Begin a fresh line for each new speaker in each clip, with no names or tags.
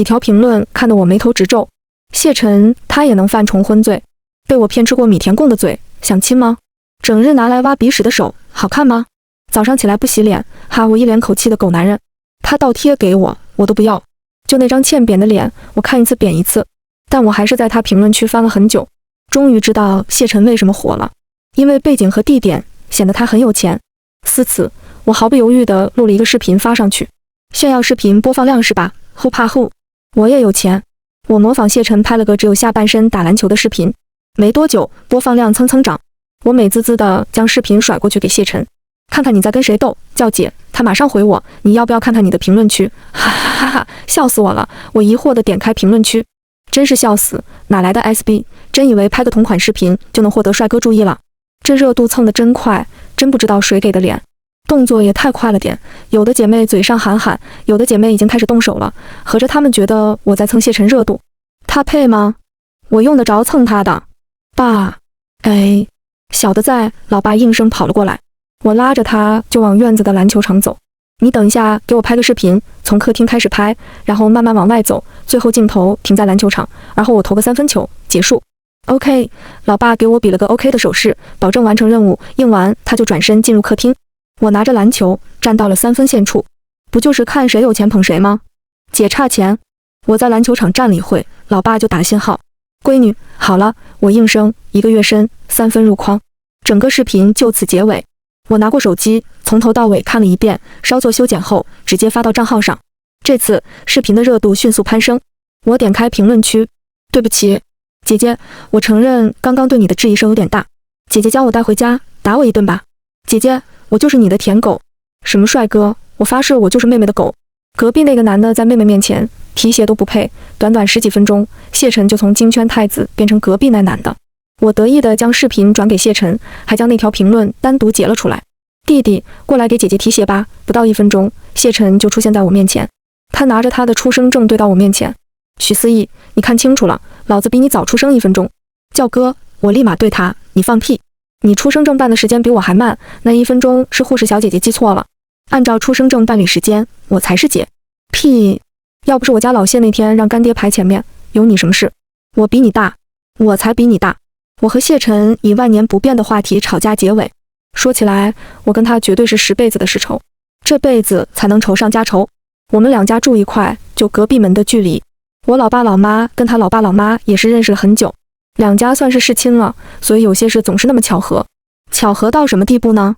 几条评论看得我眉头直皱。谢晨他也能犯重婚罪？被我骗吃过米田共的嘴，想亲吗？整日拿来挖鼻屎的手，好看吗？早上起来不洗脸，哈，我一脸口气的狗男人。他倒贴给我，我都不要。就那张欠扁的脸，我看一次扁一次。但我还是在他评论区翻了很久，终于知道谢晨为什么火了，因为背景和地点显得他很有钱。思此，我毫不犹豫地录了一个视频发上去，炫耀视频播放量是吧？后怕后，我也有钱。我模仿谢晨拍了个只有下半身打篮球的视频，没多久播放量蹭蹭涨。我美滋滋地将视频甩过去给谢晨，看看你在跟谁斗，叫姐。他马上回我，你要不要看看你的评论区？哈哈哈哈，笑死我了。我疑惑地点开评论区，真是笑死，哪来的 SB？ 真以为拍个同款视频就能获得帅哥注意了？这热度蹭得真快，真不知道谁给的脸，动作也太快了点。有的姐妹嘴上喊喊，有的姐妹已经开始动手了，合着她们觉得我在蹭谢晨热度，他配吗？我用得着蹭他的？爸，哎，小的在，老爸应声跑了过来，我拉着他就往院子的篮球场走。你等一下，给我拍个视频，从客厅开始拍，然后慢慢往外走，最后镜头停在篮球场，然后我投个3分球，结束。OK， 老爸给我比了个 OK 的手势，保证完成任务。应完，他就转身进入客厅。我拿着篮球站到了3分线处，不就是看谁有钱捧谁吗？姐差钱。我在篮球场站了一会，老爸就打信号，闺女，好了。我应声，一个跃身，3分入筐。整个视频就此结尾。我拿过手机，从头到尾看了一遍，稍作修剪后，直接发到账号上。这次视频的热度迅速攀升。我点开评论区，对不起，姐姐，我承认刚刚对你的质疑声有点大。姐姐将我带回家，打我一顿吧。姐姐，我就是你的舔狗。什么帅哥？我发誓我就是妹妹的狗。隔壁那个男的在妹妹面前皮鞋都不配，短短10几分钟，谢晨就从金圈太子变成隔壁那男的。我得意地将视频转给谢晨，还将那条评论单独截了出来。弟弟，过来给姐姐提鞋吧。不到1分钟，谢晨就出现在我面前，他拿着他的出生证对到我面前。许思义，你看清楚了，老子比你早出生1分钟。叫哥，我立马对他，你放屁！你出生证办的时间比我还慢，那1分钟是护士小姐姐记错了，按照出生证办理时间，我才是姐。屁！要不是我家老谢那天让干爹排前面，有你什么事？我比你大，我才比你大。我和谢晨以万年不变的话题吵架结尾。说起来，我跟他绝对是10辈子的世仇，这辈子才能仇上加仇。我们两家住一块，就隔壁门的距离。我老爸老妈跟他老爸老妈也是认识了很久，两家算是世亲了，所以有些事总是那么巧合。巧合到什么地步呢？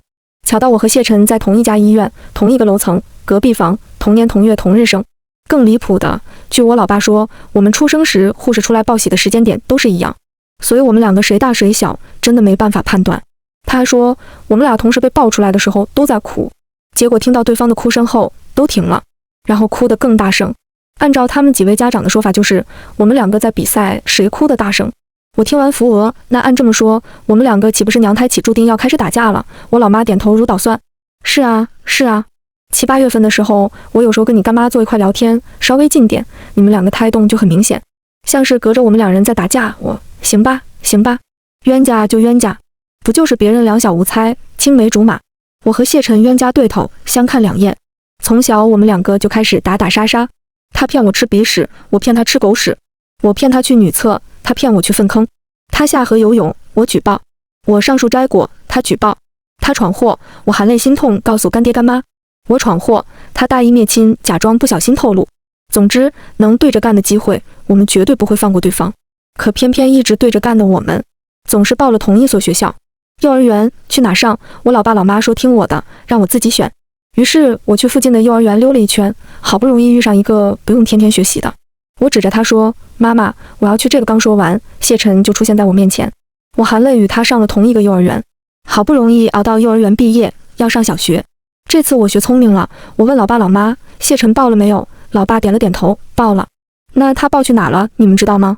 巧到我和谢晨在同一家医院，同一个楼层，隔壁房，同年同月同日生。更离谱的，据我老爸说，我们出生时护士出来报喜的时间点都是一样，所以我们两个谁大谁小，真的没办法判断。他还说，我们俩同时被抱出来的时候都在哭，结果听到对方的哭声后都停了，然后哭得更大声。按照他们几位家长的说法，就是我们两个在比赛谁哭得大声。我听完扶额，那按这么说，我们两个岂不是娘胎起注定要开始打架了？我老妈点头如捣蒜。是啊，是啊。7、8月份的时候，我有时候跟你干妈坐一块聊天，稍微近点，你们两个胎动就很明显，像是隔着我们两人在打架。我行吧，行吧，冤家就冤家，不就是别人两小无猜，青梅竹马。我和谢晨冤家对头，相看两厌。从小我们两个就开始打打杀杀，他骗我吃鼻屎，我骗他吃狗屎；我骗他去女厕，他骗我去粪坑；他下河游泳，我举报；我上树摘果，他举报；他闯祸，我含泪心痛告诉干爹干妈；我闯祸，他大义灭亲，假装不小心透露。总之，能对着干的机会，我们绝对不会放过对方。可偏偏一直对着干的我们，总是报了同一所学校。幼儿园去哪上？我老爸老妈说听我的，让我自己选。于是我去附近的幼儿园溜了一圈，好不容易遇上一个不用天天学习的。我指着他说：“妈妈，我要去这个。”刚说完，谢晨就出现在我面前。我含泪与他上了同一个幼儿园，好不容易熬到幼儿园毕业，要上小学。这次我学聪明了，我问老爸老妈：“谢晨报了没有？”老爸点了点头，报了。那他报去哪了？你们知道吗？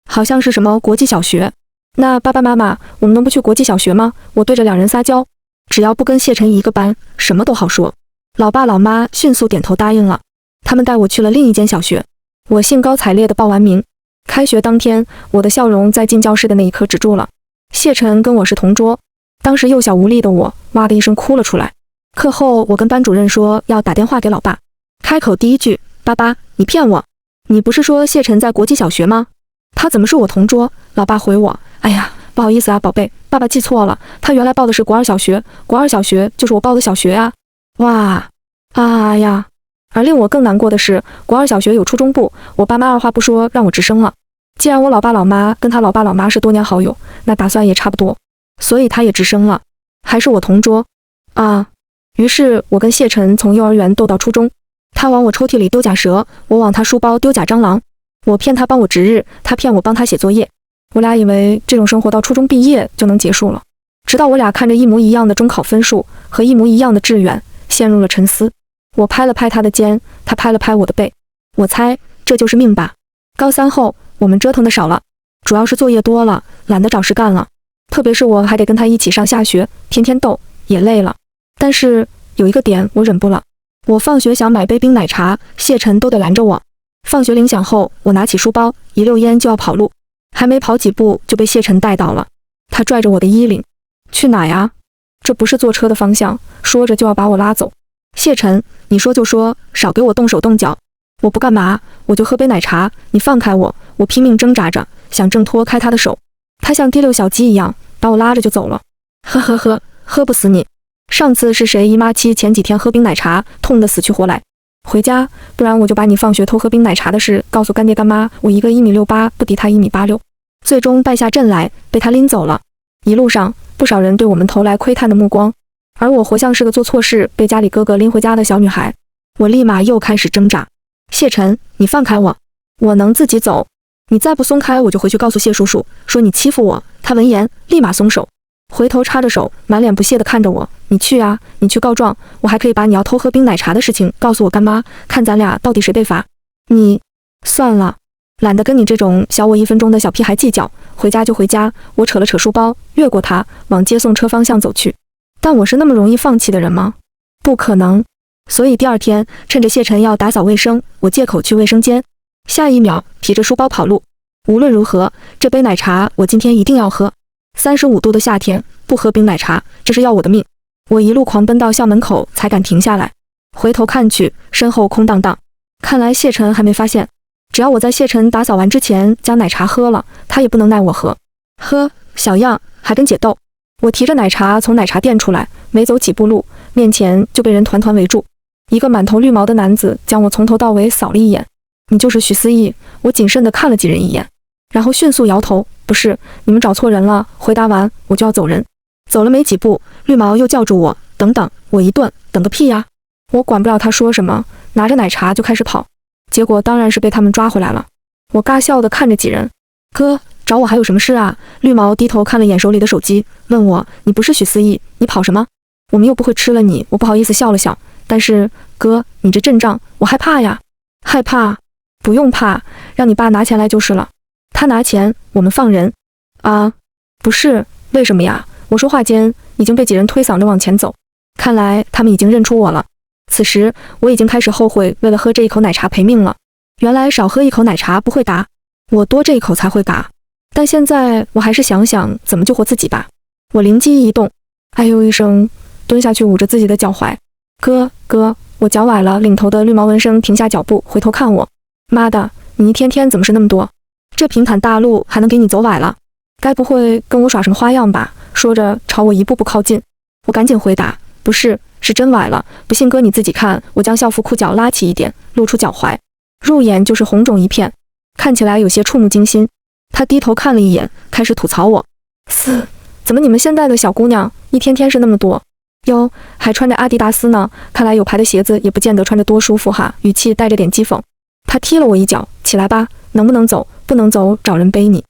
好像是什么国际小学。那爸爸妈妈，我们能不去国际小学吗？我对着两人撒娇，只要不跟谢晨一个班，什么都好说。老爸老妈迅速点头答应了，他们带我去了另一间小学。我兴高采烈地报完名。开学当天，我的笑容在进教室的那一刻止住了。谢晨跟我是同桌，当时幼小无力的我哇的一声哭了出来。课后，我跟班主任说要打电话给老爸，开口第一句：“爸爸，你骗我。”你不是说谢晨在国际小学吗？他怎么是我同桌？老爸回我，哎呀，不好意思啊，宝贝，爸爸记错了，他原来报的是国二小学，国二小学就是我报的小学啊。哇，啊呀！而令我更难过的是，国二小学有初中部，我爸妈二话不说让我直升了。既然我老爸老妈跟他老爸老妈是多年好友，那打算也差不多，所以他也直升了，还是我同桌啊。于是我跟谢晨从幼儿园斗到初中，他往我抽屉里丢假蛇，我往他书包丢假蟑螂，我骗他帮我值日，他骗我帮他写作业。我俩以为这种生活到初中毕业就能结束了，直到我俩看着一模一样的中考分数和一模一样的志愿，陷入了沉思。我拍了拍他的肩，他拍了拍我的背。我猜这就是命吧。高三后，我们折腾的少了，主要是作业多了，懒得找事干了。特别是我还得跟他一起上下学，天天斗，也累了。但是有一个点我忍不了，我放学想买杯冰奶茶，谢晨都得拦着我。放学铃响后，我拿起书包，一溜烟就要跑路，还没跑几步就被谢晨带倒了。他拽着我的衣领，去哪呀？这不是坐车的方向，说着就要把我拉走。谢晨，你说就说，少给我动手动脚。我不干嘛，我就喝杯奶茶，你放开我。我拼命挣扎着，想挣脱开他的手，他像第六小鸡一样把我拉着就走了。呵呵呵，喝不死你。上次是谁姨妈期前几天喝冰奶茶，痛得死去活来。回家，不然我就把你放学偷喝冰奶茶的事告诉干爹干妈。我一个1.68米不敌他1.86米，最终败下阵来，被他拎走了。一路上，不少人对我们投来窥探的目光。而我活像是个做错事被家里哥哥拎回家的小女孩，我立马又开始挣扎。谢晨，你放开我，我能自己走。你再不松开，我就回去告诉谢叔叔，说你欺负我。他闻言立马松手，回头插着手，满脸不屑地看着我。你去啊，你去告状，我还可以把你要偷喝冰奶茶的事情告诉我干妈，看咱俩到底谁被罚。你，算了，懒得跟你这种小我1分钟的小屁孩计较，回家就回家。我扯了扯书包，越过他，往接送车方向走去。但我是那么容易放弃的人吗？不可能。所以第二天，趁着谢晨要打扫卫生，我借口去卫生间，下一秒提着书包跑路。无论如何，这杯奶茶我今天一定要喝。35度的夏天，不喝冰奶茶，这是要我的命。我一路狂奔到校门口，才敢停下来。回头看去，身后空荡荡。看来谢晨还没发现，只要我在谢晨打扫完之前将奶茶喝了，他也不能奈我何。呵，小样，还跟姐斗。我提着奶茶从奶茶店出来，没走几步路，面前就被人团团围住。一个满头绿毛的男子将我从头到尾扫了一眼。你就是许思义？我谨慎地看了几人一眼，然后迅速摇头，不是，你们找错人了。回答完我就要走人。走了没几步，绿毛又叫住我，等等。我一顿，等个屁呀！我管不了他说什么，拿着奶茶就开始跑。结果当然是被他们抓回来了。我尬笑地看着几人，哥，找我还有什么事啊？绿毛低头看了眼手里的手机，问我，你不是许思义，你跑什么？我们又不会吃了你。我不好意思笑了笑，但是哥，你这阵仗，我害怕呀。害怕？不用怕，让你爸拿钱来就是了。他拿钱，我们放人。啊，不是，为什么呀？我说话间，已经被几人推搡着往前走。看来他们已经认出我了。此时我已经开始后悔为了喝这一口奶茶赔命了。原来少喝一口奶茶不会嘎，我多这一口才会嘎。但现在我还是想想怎么救活自己吧。我灵机一动，哎呦一声，蹲下去捂着自己的脚踝。哥，我脚崴了。领头的绿毛闻声停下脚步，回头看我。妈的，你一天天怎么是那么多？这平坦大路还能给你走崴了？该不会跟我耍什么花样吧？说着朝我一步步靠近。我赶紧回答，不是，是真崴了。不信哥你自己看。我将校服裤脚拉起一点，露出脚踝，入眼就是红肿一片，看起来有些触目惊心。他低头看了一眼，开始吐槽我，怎么你们现在的小姑娘一天天是那么多？哟，还穿着阿迪达斯呢，看来有牌的鞋子也不见得穿着多舒服哈。语气带着点讥讽。他踢了我一脚，起来吧，能不能走？不能走，找人背你。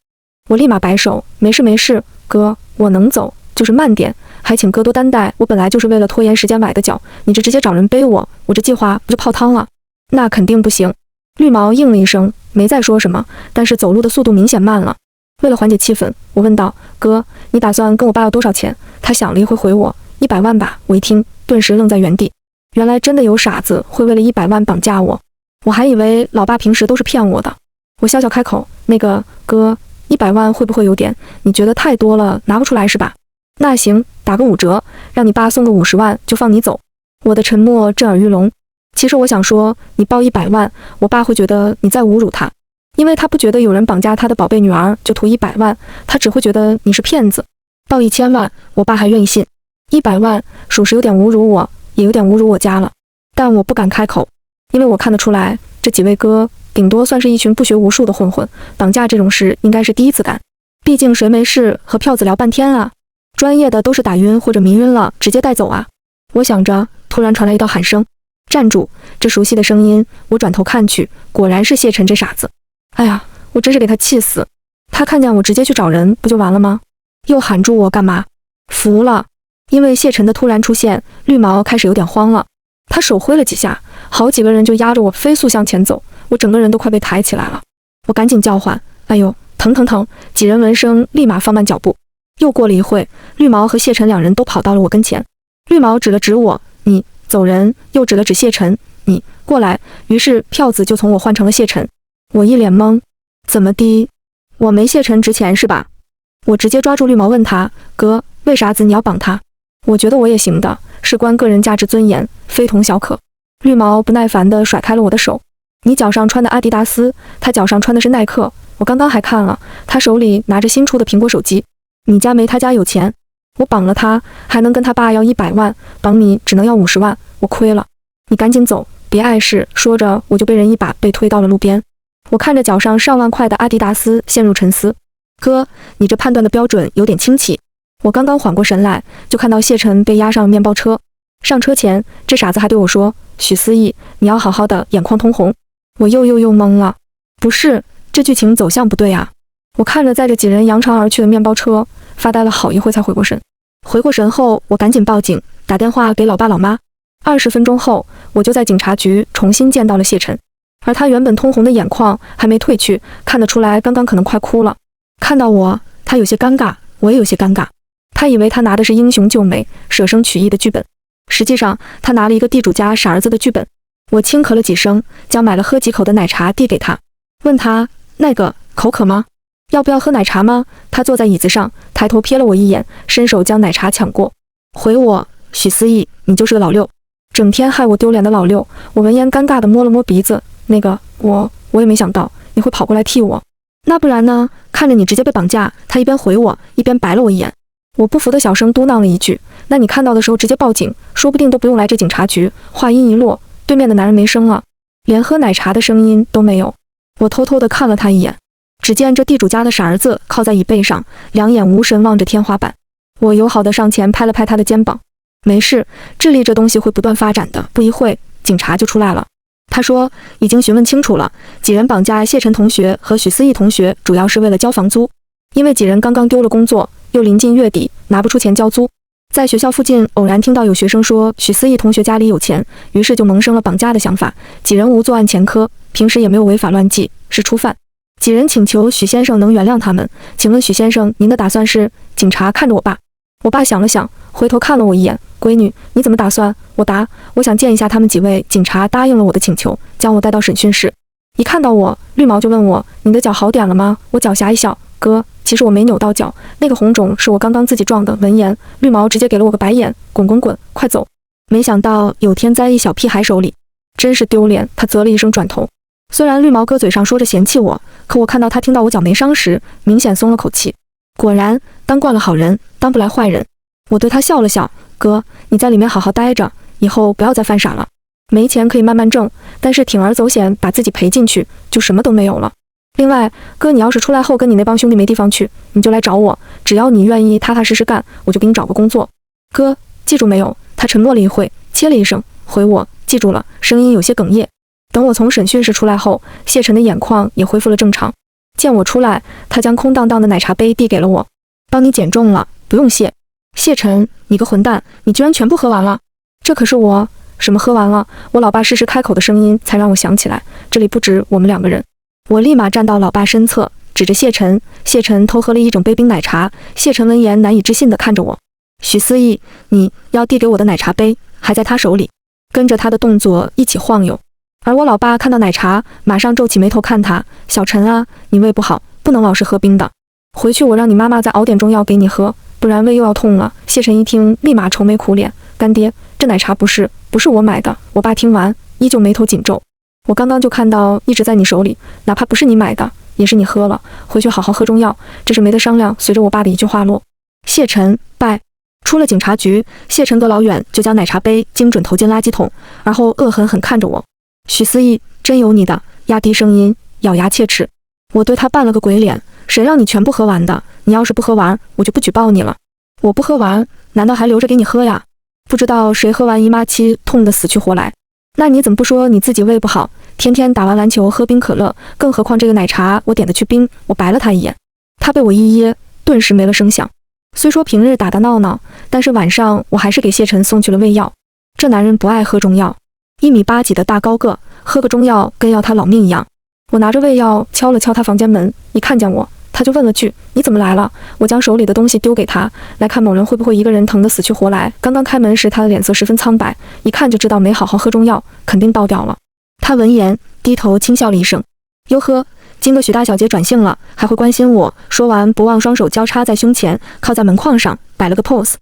我立马摆手，没事，哥，我能走，就是慢点，还请哥多担待。我本来就是为了拖延时间崴的脚，你这直接找人背我这计划不就泡汤了？那肯定不行。绿毛应了一声，没再说什么，但是走路的速度明显慢了。为了缓解气氛，我问道，哥，你打算跟我爸要多少钱？他想了一会回我，100万吧。我一听，顿时愣在原地。原来真的有傻子会为了100万绑架我，我还以为老爸平时都是骗我的。我笑笑开口，那个哥，100万会不会有点？你觉得太多了，拿不出来是吧？那行，打个5折，让你爸送个50万就放你走。我的沉默震耳欲聋。其实我想说，你报100万，我爸会觉得你在侮辱他，因为他不觉得有人绑架他的宝贝女儿就图100万，他只会觉得你是骗子。报1000万，我爸还愿意信。100万，属实有点侮辱我，也有点侮辱我家了。但我不敢开口，因为我看得出来，这几位哥顶多算是一群不学无术的混混，绑架这种事应该是第一次干。毕竟谁没事和票子聊半天啊？专业的都是打晕或者迷晕了直接带走啊。我想着，突然传来一道喊声：“站住！”这熟悉的声音，我转头看去，果然是谢晨这傻子。哎呀，我真是给他气死！他看见我直接去找人，不就完了吗？又喊住我干嘛？服了！因为谢晨的突然出现，绿毛开始有点慌了。他手挥了几下，好几个人就压着我飞速向前走，我整个人都快被抬起来了。我赶紧叫唤：“哎呦，疼疼疼！”几人闻声立马放慢脚步。又过了一会，绿毛和谢晨两人都跑到了我跟前。绿毛指了指我：“你走人！”又指了指谢晨：“你过来！”于是票子就从我换成了谢晨。我一脸懵，怎么的？我没谢晨值钱是吧？我直接抓住绿毛问他：“哥，为啥子你要绑他？”我觉得我也行的，事关个人价值尊严，非同小可。绿毛不耐烦地甩开了我的手。你脚上穿的阿迪达斯，他脚上穿的是耐克。我刚刚还看了，他手里拿着新出的苹果手机。你家没他家有钱。我绑了他，还能跟他爸要100万，绑你只能要50万，我亏了。你赶紧走，别碍事。说着，我就被人一把被推到了路边。我看着脚上上万块的阿迪达斯，陷入沉思。哥，你这判断的标准有点清奇。我刚刚缓过神来，就看到谢晨被押上面包车。上车前，这傻子还对我说：“许思义，你要好好的。”眼眶通红。我又懵了。不是，这剧情走向不对啊！我看着载着几人扬长而去的面包车，发呆了好一会才回过神。回过神后，我赶紧报警，打电话给老爸老妈。20分钟后，我就在警察局重新见到了谢晨，而他原本通红的眼眶还没褪去，看得出来刚刚可能快哭了。看到我，他有些尴尬，我也有些尴尬。他以为他拿的是英雄救美、舍生取义的剧本，实际上他拿了一个地主家傻儿子的剧本。我轻咳了几声，将买了喝几口的奶茶递给他，问他：“那个，口渴吗？要不要喝奶茶吗？”他坐在椅子上，抬头瞥了我一眼，伸手将奶茶抢过，回我：“许思义，你就是个老六，整天害我丢脸的老六。”我闻言尴尬地摸了摸鼻子，那个，我也没想到你会跑过来替我。那不然呢？看着你直接被绑架，他一边回我，一边白了我一眼。我不服的小声嘟囔了一句：“那你看到的时候直接报警，说不定都不用来这警察局。”话音一落，对面的男人没声了，连喝奶茶的声音都没有。我偷偷地看了他一眼，只见这地主家的傻儿子靠在椅背上，两眼无神望着天花板。我友好地上前拍了拍他的肩膀：“没事，智力这东西会不断发展的。”不一会，警察就出来了。他说已经询问清楚了，几人绑架谢晨同学和许思义同学主要是为了交房租，因为几人刚刚丢了工作，又临近月底，拿不出钱交租。在学校附近偶然听到有学生说许思义同学家里有钱，于是就萌生了绑架的想法。几人无作案前科，平时也没有违法乱纪，是初犯。几人请求许先生能原谅他们。请问许先生，您的打算是？警察看着我爸，我爸想了想，回头看了我一眼：“闺女，你怎么打算？”我答：“我想见一下他们几位。”警察答应了我的请求，将我带到审讯室。一看到我，绿毛就问我：“你的脚好点了吗？”我狡黠一笑：“哥，其实我没扭到脚，那个红肿是我刚刚自己撞的。”闻言，绿毛直接给了我个白眼：“滚滚滚，快走！”没想到有天栽一小屁孩手里，真是丢脸。他啧了一声，转头。虽然绿毛哥嘴上说着嫌弃我，可我看到他听到我脚没伤时，明显松了口气。果然，当惯了好人，当不来坏人。我对他笑了笑：“哥，你在里面好好待着，以后不要再犯傻了。没钱可以慢慢挣，但是铤而走险把自己赔进去，就什么都没有了。另外，哥，你要是出来后跟你那帮兄弟没地方去，你就来找我，只要你愿意踏踏实实干，我就给你找个工作。哥，记住没有？”他沉默了一会，切了一声，回我：“记住了。”声音有些哽咽。等我从审讯室出来后，谢晨的眼眶也恢复了正常。见我出来，他将空荡荡的奶茶杯递给了我：“帮你减重了，不用谢。”谢晨，你个混蛋，你居然全部喝完了！这可是我……什么喝完了？我老爸适时开口的声音才让我想起来，这里不止我们两个人。我立马站到老爸身侧，指着谢晨。谢晨偷喝了一整杯冰奶茶。谢晨闻言难以置信地看着我：“许思义，你要递给我的奶茶杯还在他手里。”跟着他的动作一起晃悠。而我老爸看到奶茶，马上皱起眉头看他：“小陈啊，你胃不好，不能老是喝冰的。回去我让你妈妈再熬点中药给你喝，不然胃又要痛了。”谢晨一听，立马愁眉苦脸：“干爹，这奶茶不是我买的。”我爸听完，依旧眉头紧皱。我刚刚就看到一直在你手里，哪怕不是你买的，也是你喝了，回去好好喝中药，这是没得商量。随着我爸的一句话落，谢晨拜。出了警察局，谢晨隔老远就将奶茶杯精准投进垃圾桶，而后恶狠狠看着我。许思义，真有你的！压低声音，咬牙切齿。我对他扮了个鬼脸，谁让你全部喝完的？你要是不喝完，我就不举报你了。我不喝完，难道还留着给你喝呀？不知道谁喝完姨妈期痛得死去活来。那你怎么不说你自己胃不好，天天打完篮球喝冰可乐，更何况这个奶茶我点的去冰。我白了他一眼，他被我一噎，顿时没了声响。虽说平日打打闹闹，但是晚上我还是给谢晨送去了胃药。这男人不爱喝中药，1.8米几的大高个，喝个中药跟要他老命一样。我拿着胃药敲了敲他房间门，一看见我，他就问了句：“你怎么来了？”我将手里的东西丢给他，来看某人会不会一个人疼得死去活来。刚刚开门时，他的脸色十分苍白，一看就知道没好好喝中药，肯定倒掉了。他闻言低头轻笑了一声：“哟呵，今个许大小姐转性了，还会关心我。”说完，不忘双手交叉在胸前，靠在门框上摆了个 pose。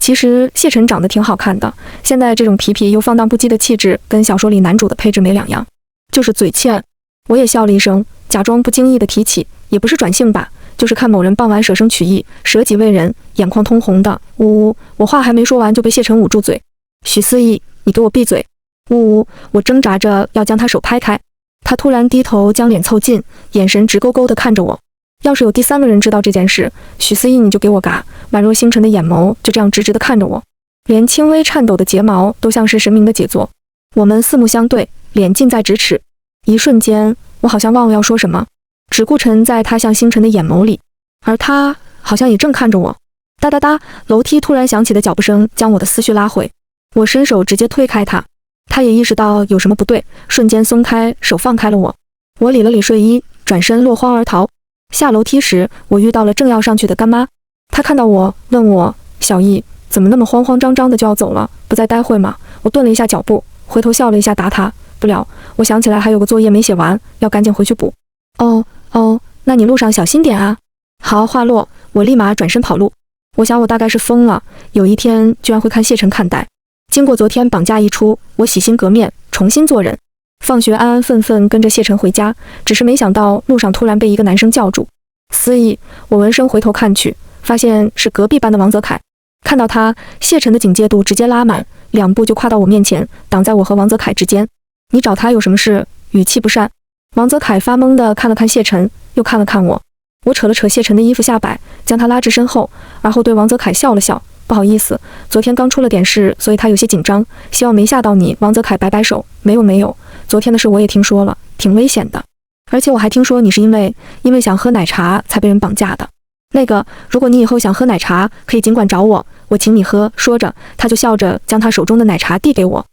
其实谢晨长得挺好看的，现在这种痞痞又放荡不羁的气质，跟小说里男主的配置没两样，就是嘴欠。我也笑了一声，假装不经意的提起，也不是转性吧，就是看某人傍晚舍生取义，舍己为人，眼眶通红的。呜呜，我话还没说完就被谢晨捂住嘴。许思义，你给我闭嘴！呜呜，我挣扎着要将他手拍开，他突然低头将脸凑近，眼神直勾勾地看着我。要是有第3个人知道这件事，许思义你就给我嘎！宛若星辰的眼眸就这样直直地看着我，连轻微颤抖的睫毛都像是神明的杰作。我们四目相对，脸近在咫尺。一瞬间，我好像忘了要说什么，只顾沉在他像星辰的眼眸里，而他好像也正看着我。哒哒哒，楼梯突然响起的脚步声将我的思绪拉回，我伸手直接推开他，他也意识到有什么不对，瞬间松开手，放开了我。我理了理睡衣，转身落荒而逃。下楼梯时，我遇到了正要上去的干妈，她看到我，问我：“小易，怎么那么慌慌张张的就要走了？不再待会吗？”我顿了一下脚步，回头笑了一下，答她：“不了，我想起来还有个作业没写完，要赶紧回去补。”哦，那你路上小心点啊。好，话落，我立马转身跑路。我想我大概是疯了，有一天居然会看谢晨看呆。经过昨天绑架一出，我洗心革面，重新做人。放学安安分分跟着谢晨回家，只是没想到路上突然被一个男生叫住。思义，我闻声回头看去，发现是隔壁班的王泽凯。看到他，谢晨的警戒度直接拉满，2步就跨到我面前，挡在我和王泽凯之间。你找他有什么事？语气不善。王泽凯发懵地看了看谢晨，又看了看我。我扯了扯谢晨的衣服下摆，将他拉至身后，而后对王泽凯笑了笑。不好意思，昨天刚出了点事，所以他有些紧张，希望没吓到你。王泽凯摆摆手，没有，昨天的事我也听说了，挺危险的。而且我还听说你是因为想喝奶茶才被人绑架的。那个，如果你以后想喝奶茶，可以尽管找我，我请你喝。说着，他就笑着将他手中的奶茶递给我。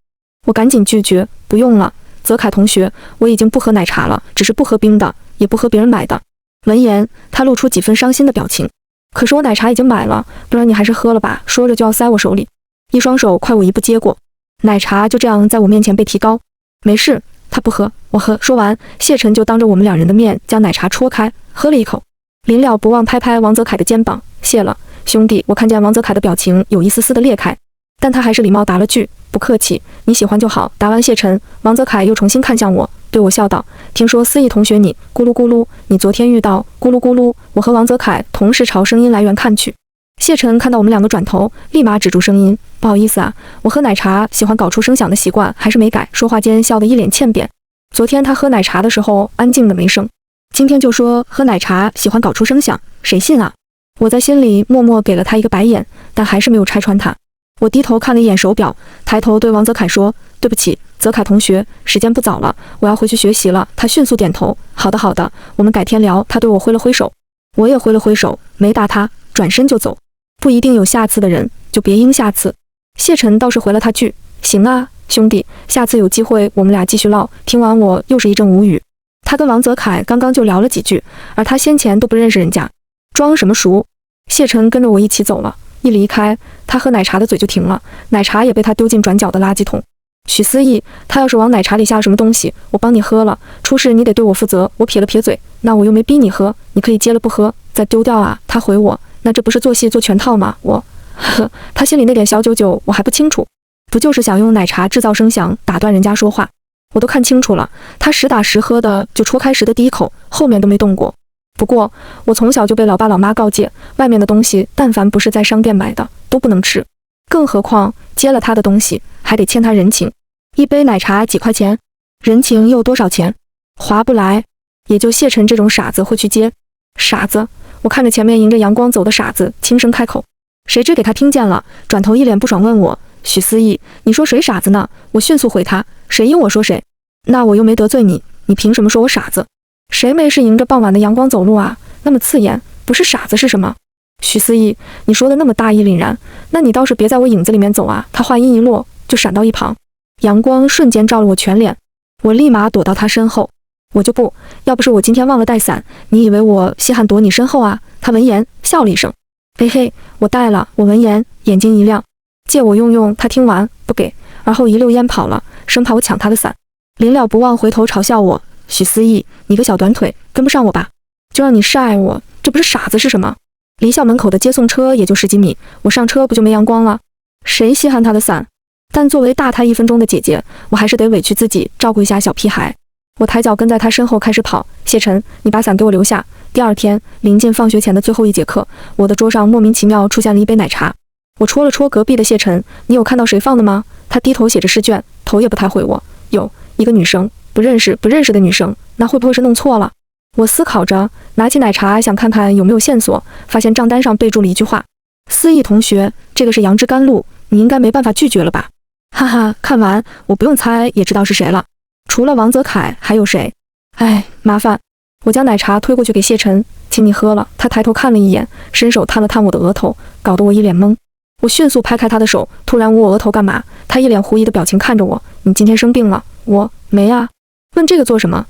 我赶紧拒绝，不用了，泽凯同学，我已经不喝奶茶了，只是不喝冰的，也不喝别人买的。闻言，他露出几分伤心的表情。可是我奶茶已经买了，不然你还是喝了吧。说着就要塞我手里，一双手快我一步接过，奶茶就这样在我面前被提高。没事，他不喝，我喝。说完，谢晨就当着我们2人的面将奶茶戳开，喝了一口，临了不忘拍拍王泽凯的肩膀，谢了，兄弟。我看见王泽凯的表情有一丝丝的裂开，但他还是礼貌答了句不客气，你喜欢就好。答完谢晨，王泽凯又重新看向我，对我笑道：“听说思义同学你咕噜咕噜，你昨天遇到咕噜咕噜。”我和王泽凯同时朝声音来源看去，谢晨看到我们2个转头，立马止住声音：“不好意思啊，我喝奶茶喜欢搞出声响的习惯还是没改。”说话间笑得一脸欠扁。昨天他喝奶茶的时候安静的没声，今天就说喝奶茶喜欢搞出声响，谁信啊？我在心里默默给了他一个白眼，但还是没有拆穿他。我低头看了一眼手表，抬头对王泽凯说：“对不起，泽凯同学，时间不早了，我要回去学习了。”他迅速点头：“好的，我们改天聊。”他对我挥了挥手，我也挥了挥手，没答他，转身就走。不一定有下次的人，就别应下次。谢晨倒是回了他句：“行啊，兄弟，下次有机会我们俩继续唠。”听完我又是一阵无语。他跟王泽凯刚刚就聊了几句，而他先前都不认识人家，装什么熟？谢晨跟着我一起走了。一离开，他喝奶茶的嘴就停了，奶茶也被他丢进转角的垃圾桶。许思义，他要是往奶茶里下什么东西，我帮你喝了，出事你得对我负责。我撇了撇嘴，那我又没逼你喝，你可以接了不喝，再丢掉啊。他回我，那这不是做戏做全套吗？我，呵，他心里那点小九九我还不清楚，不就是想用奶茶制造声响，打断人家说话？我都看清楚了，他实打实喝的就戳开时的第一口，后面都没动过。不过我从小就被老爸老妈告诫，外面的东西但凡不是在商店买的都不能吃，更何况接了他的东西还得欠他人情。一杯奶茶几块钱，人情又多少钱？划不来。也就谢晨这种傻子会去接。傻子！我看着前面迎着阳光走的傻子，轻声开口。谁知给他听见了，转头一脸不爽问我：许思义，你说谁傻子呢？我迅速回他：谁应我说谁？那我又没得罪你，你凭什么说我傻子？谁没事迎着傍晚的阳光走路啊？那么刺眼，不是傻子是什么？许思义，你说的那么大义凛然，那你倒是别在我影子里面走啊！他话音一落，就闪到一旁，阳光瞬间照了我全脸，我立马躲到他身后。我就不，要不是我今天忘了带伞，你以为我稀罕躲你身后啊？他闻言笑了一声，嘿嘿，我带了。我闻言眼睛一亮，借我用用。他听完不给，而后一溜烟跑了，生怕我抢他的伞。临了不忘回头嘲笑我：许思义，你个小短腿，跟不上我吧？就让你晒我，这不是傻子是什么？离校门口的接送车也就10几米，我上车不就没阳光了？谁稀罕他的伞？但作为大他1分钟的姐姐，我还是得委屈自己照顾一下小屁孩。我抬脚跟在他身后开始跑。谢晨，你把伞给我留下。第二天临近放学前的最后一节课，我的桌上莫名其妙出现了一杯奶茶。我戳了戳隔壁的谢晨，你有看到谁放的吗？他低头写着试卷，头也不太回我。有一个女生，不认识的女生，那会不会是弄错了？我思考着，拿起奶茶想看看有没有线索，发现账单上备注了一句话：思义同学，这个是杨枝甘露，你应该没办法拒绝了吧？哈哈，看完我不用猜也知道是谁了。除了王泽凯还有谁？哎，麻烦。我将奶茶推过去给谢晨，请你喝了。他抬头看了一眼，伸手探了探我的额头，搞得我一脸懵。我迅速拍开他的手，突然捂我额头干嘛？他一脸狐疑的表情看着我，你今天生病了？我没啊。问这个做什么？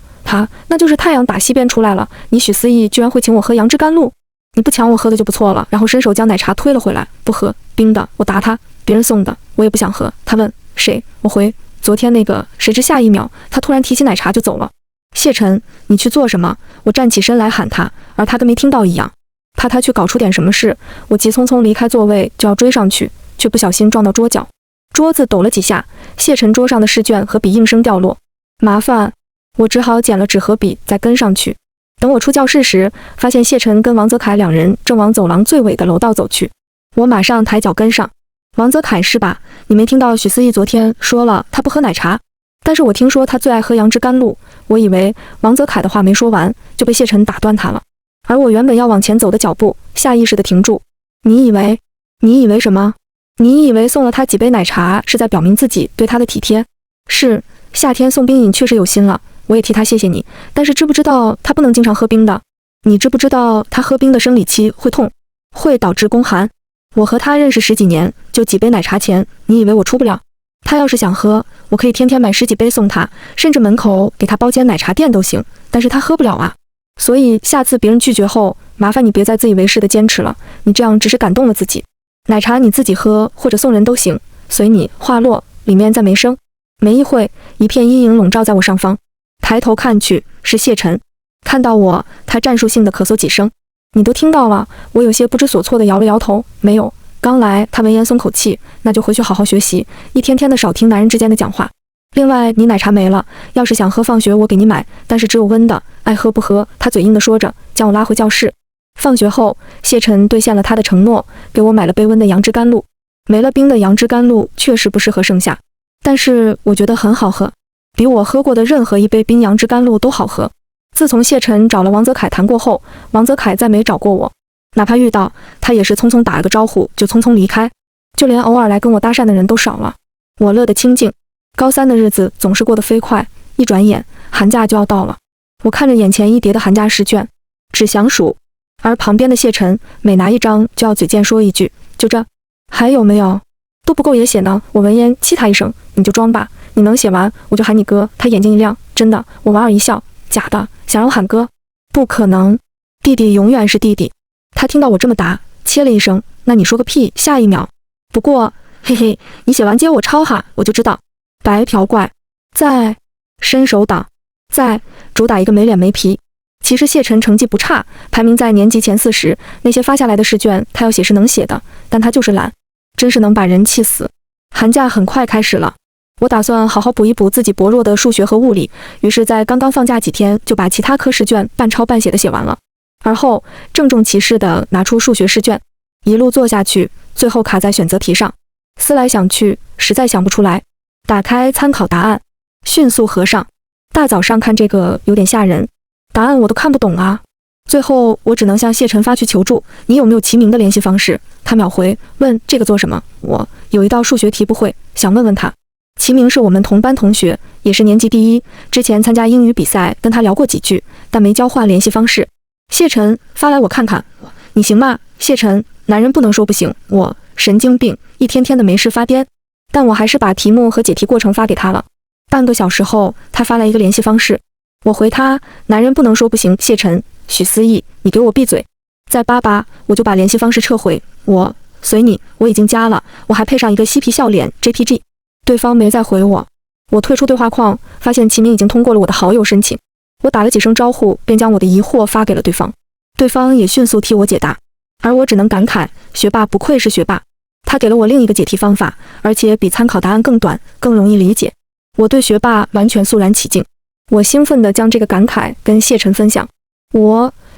那就是太阳打西边出来了，你许思义居然会请我喝杨枝甘露？你不抢我喝的就不错了。然后伸手将奶茶推了回来，不喝，冰的。我答他，别人送的，我也不想喝。他问谁？我回昨天那个。谁知下一秒他突然提起奶茶就走了。谢晨，你去做什么？我站起身来喊他，而他跟没听到一样，怕他去搞出点什么事。我急匆匆离开座位就要追上去，却不小心撞到桌角，桌子抖了几下，谢晨桌上的试卷和笔应声掉落。麻烦，我只好捡了纸和笔再跟上去。等我出教室时，发现谢晨跟王泽凯两人正往走廊最尾的楼道走去，我马上抬脚跟上。王泽凯是吧？你没听到许思义昨天说了他不喝奶茶，但是我听说他最爱喝杨枝甘露。我以为王泽凯的话没说完就被谢晨打断他了，而我原本要往前走的脚步下意识地停住。你以为什么？你以为送了他几杯奶茶是在表明自己对他的体贴？是，夏天送冰饮确实有心了，我也替他谢谢你，但是知不知道他不能经常喝冰的？你知不知道他喝冰的生理期会痛，会导致宫寒？我和他认识10几年，就几杯奶茶钱，你以为我出不了？他要是想喝，我可以天天买10几杯送他，甚至门口给他包间奶茶店都行，但是他喝不了啊。所以下次别人拒绝后，麻烦你别再自以为是的坚持了，你这样只是感动了自己。奶茶你自己喝或者送人都行，随你。话落，里面再没声。没一会，一片阴影笼罩在我上方，抬头看去，是谢晨。看到我，他战术性的咳嗽几声。你都听到了？我有些不知所措的摇了摇头，没有。刚来，他闻言松口气，那就回去好好学习，一天天的少听男人之间的讲话。另外，你奶茶没了，要是想喝，放学我给你买，但是只有温的，爱喝不喝。他嘴硬的说着，将我拉回教室。放学后，谢晨兑现了他的承诺，给我买了杯温的杨枝甘露。没了冰的杨枝甘露确实不适合盛夏，但是我觉得很好喝，比我喝过的任何一杯冰杨枝甘露都好喝。自从谢晨找了王泽凯谈过后，王泽凯再没找过我，哪怕遇到他也是匆匆打了个招呼就匆匆离开，就连偶尔来跟我搭讪的人都少了。我乐得清静。高3的日子总是过得飞快，一转眼寒假就要到了。我看着眼前一叠的寒假试卷，只想数，而旁边的谢晨每拿一张就要嘴贱说一句，就这，还有没有？都不够也写呢。我闻言气他一声，你就装吧，你能写完我就喊你哥。他眼睛一亮，真的。我莞尔一笑，假的，想让我喊哥？不可能，弟弟永远是弟弟。他听到我这么答，切了一声，那你说个屁。下一秒，不过嘿嘿，你写完接我抄哈，我就知道。白嫖怪，在伸手党，在主打一个没脸没皮。其实谢晨成绩不差，排名在年级前40，那些发下来的试卷他要写是能写的，但他就是懒，真是能把人气死。寒假很快开始了，我打算好好补一补自己薄弱的数学和物理，于是，在刚刚放假几天就把其他科试卷半抄半写的写完了，而后郑重其事地拿出数学试卷，一路做下去，最后卡在选择题上，思来想去，实在想不出来。打开参考答案，迅速合上。大早上看这个有点吓人，答案我都看不懂啊。最后我只能向谢晨发去求助，你有没有齐明的联系方式？他秒回，问这个做什么？我有一道数学题不会，想问问他。齐明是我们同班同学，也是年级第一，之前参加英语比赛跟他聊过几句，但没交换联系方式。谢晨发来我看看，你行吗？谢晨，男人不能说不行，我神经病，一天天的没事发癫。但我还是把题目和解题过程发给他了。半个小时后，他发来一个联系方式，我回他，男人不能说不行，谢晨，许思义，你给我闭嘴。再叭叭，我就把联系方式撤回，我随你，我已经加了，我还配上一个嬉皮笑脸 JPG。对方没再回我，我退出对话框，发现齐明已经通过了我的好友申请。我打了几声招呼，便将我的疑惑发给了对方，对方也迅速替我解答，而我只能感慨，学霸不愧是学霸。他给了我另一个解题方法，而且比参考答案更短，更容易理解。我对学霸完全肃然起敬，我兴奋地将这个感慨跟谢晨分享。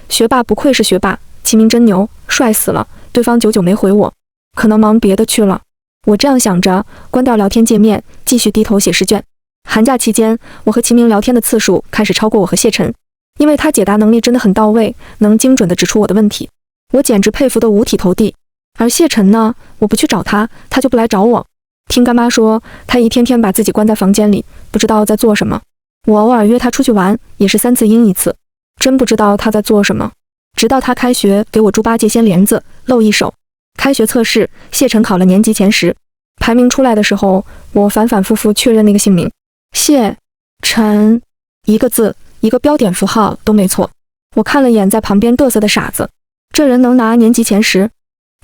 学霸不愧是学霸，齐明真牛，帅死了。对方久久没回我，可能忙别的去了。我这样想着，关掉聊天界面，继续低头写试卷。寒假期间，我和齐明聊天的次数开始超过我和谢晨，因为他解答能力真的很到位，能精准地指出我的问题，我简直佩服得五体投地。而谢晨呢，我不去找他，他就不来找我。听干妈说，他一天天把自己关在房间里，不知道在做什么。我偶尔约他出去玩，也是3次阴1次，真不知道他在做什么。直到他开学给我猪八戒掀帘子，露一手。开学测试，谢晨考了年级前10，排名出来的时候，我反反复复确认那个姓名，谢晨，一个字，一个标点符号都没错。我看了眼在旁边嘚瑟的傻子，这人能拿年级前10？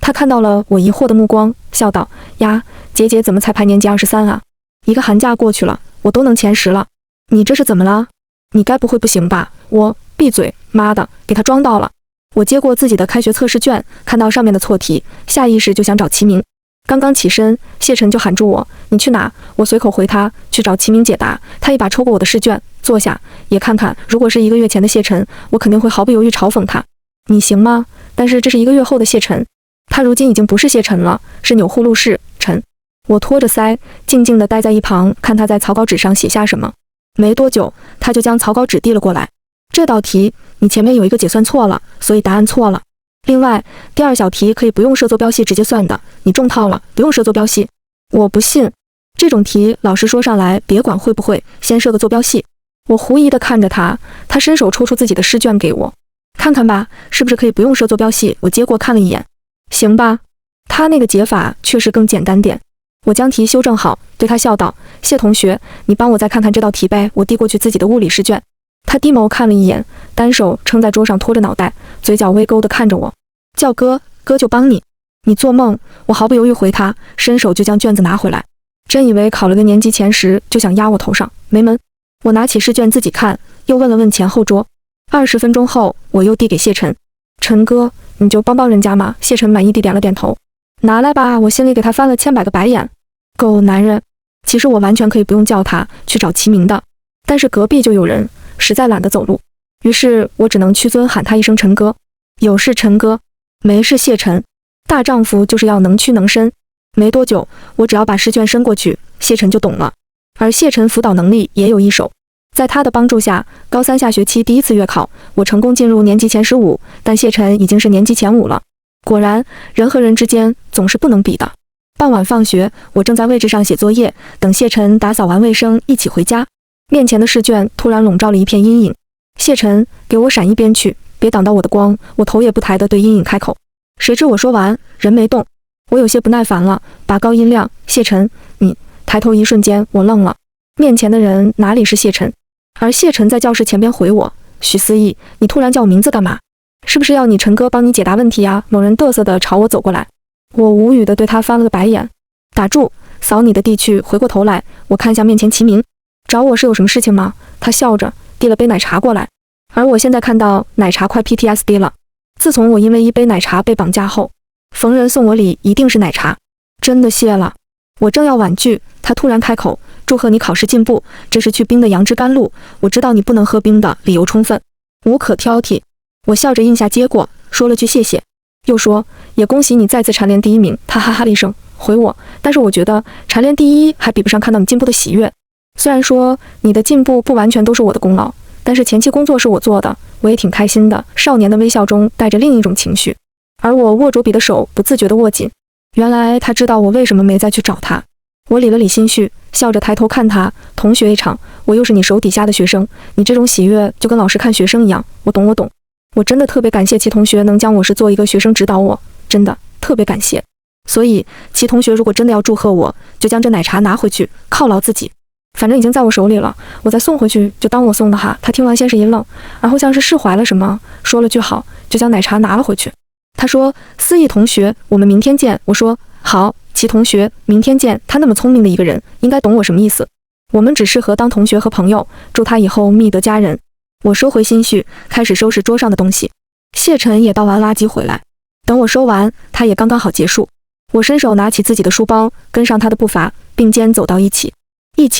他看到了我疑惑的目光，笑道：呀，姐怎么才排年级23啊？一个寒假过去了，我都能前10了，你这是怎么了？你该不会不行吧？我闭嘴，妈的，给他装到了。我接过自己的开学测试卷，看到上面的错题，下意识就想找齐明。刚刚起身，谢晨就喊住我：你去哪？我随口回他：去找齐明解答。他一把抽过我的试卷，坐下，也看看，如果是1个月前的谢晨，我肯定会毫不犹豫嘲讽他：你行吗？但是这是1个月后的谢晨，他如今已经不是谢晨了，是钮祜禄氏陈。我托着腮，静静地待在一旁，看他在草稿纸上写下什么。没多久，他就将草稿纸递了过来。这道题你前面有一个解算错了，所以答案错了。另外，第2小题可以不用设坐标系直接算的，你中套了，不用设坐标系。我不信，这种题老师说上来，别管会不会，先设个坐标系。我狐疑地看着他，他伸手抽出自己的试卷给我，看看吧，是不是可以不用设坐标系？我接过看了一眼，行吧，他那个解法确实更简单点。我将题修正好，对他笑道：谢同学，你帮我再看看这道题呗。我递过去自己的物理试卷，他低眸看了一眼，单手撑在桌上托着脑袋，嘴角微勾地看着我，叫哥，哥就帮你。你做梦！我毫不犹豫回他，伸手就将卷子拿回来。真以为考了个年级前10就想压我头上，没门！我拿起试卷自己看，又问了问前后桌。20分钟后，我又递给谢晨，陈哥，你就帮帮人家嘛。谢晨满意地点了点头。拿来吧，我心里给他翻了千百个白眼。狗男人！其实我完全可以不用叫他去找齐明的，但是隔壁就有人，实在懒得走路，于是我只能屈尊喊他一声陈哥。有事陈哥，没事谢晨。大丈夫就是要能屈能伸。没多久，我只要把试卷伸过去，谢晨就懂了。而谢晨辅导能力也有一手，在他的帮助下，高3下学期第1次月考，我成功进入年级前15，但谢晨已经是年级前5了。果然，人和人之间总是不能比的。傍晚放学，我正在位置上写作业，等谢晨打扫完卫生一起回家。面前的试卷突然笼罩了一片阴影。谢晨，给我闪一边去，别挡到我的光。我头也不抬地对阴影开口。谁知我说完，人没动。我有些不耐烦了，拔高音量：谢晨，你……抬头一瞬间，我愣了，面前的人哪里是谢晨？而谢晨在教室前边回我：许思义，你突然叫我名字干嘛？是不是要你陈哥帮你解答问题呀？某人嘚瑟地朝我走过来，我无语地对他翻了个白眼。打住，扫你的地去。回过头来，我看向面前齐明，找我是有什么事情吗？他笑着递了杯奶茶过来，而我现在看到奶茶快 PTSD 了。自从我因为一杯奶茶被绑架后，逢人送我礼一定是奶茶，真的谢了。我正要婉拒，他突然开口：祝贺你考试进步，这是去冰的杨枝甘露，我知道你不能喝冰的，理由充分，无可挑剔。我笑着应下接过，说了句谢谢，又说也恭喜你再次蝉联第1名。他哈哈了一声回我，但是我觉得蝉联第1还比不上看到你进步的喜悦。虽然说你的进步不完全都是我的功劳，但是前期工作是我做的，我也挺开心的。少年的微笑中带着另一种情绪，而我握着笔的手不自觉地握紧。原来他知道我为什么没再去找他。我理了理心绪，笑着抬头看他，同学一场，我又是你手底下的学生，你这种喜悦就跟老师看学生一样，我懂。我真的特别感谢齐同学能将我视作一个学生指导我，真的特别感谢。所以齐同学如果真的要祝贺我，就将这奶茶拿回去，犒劳自己。反正已经在我手里了，我再送回去就当我送的哈。他听完先是一愣，然后像是释怀了什么，说了句好，就将奶茶拿了回去。他说：思义同学，我们明天见。我说好，齐同学，明天见。他那么聪明的一个人，应该懂我什么意思。我们只适合当同学和朋友，祝他以后觅得佳人。我收回心绪，开始收拾桌上的东西。谢晨也倒完垃圾回来，等我收完，他也刚刚好结束。我伸手拿起自己的书包，跟上他的步伐，并肩走到一起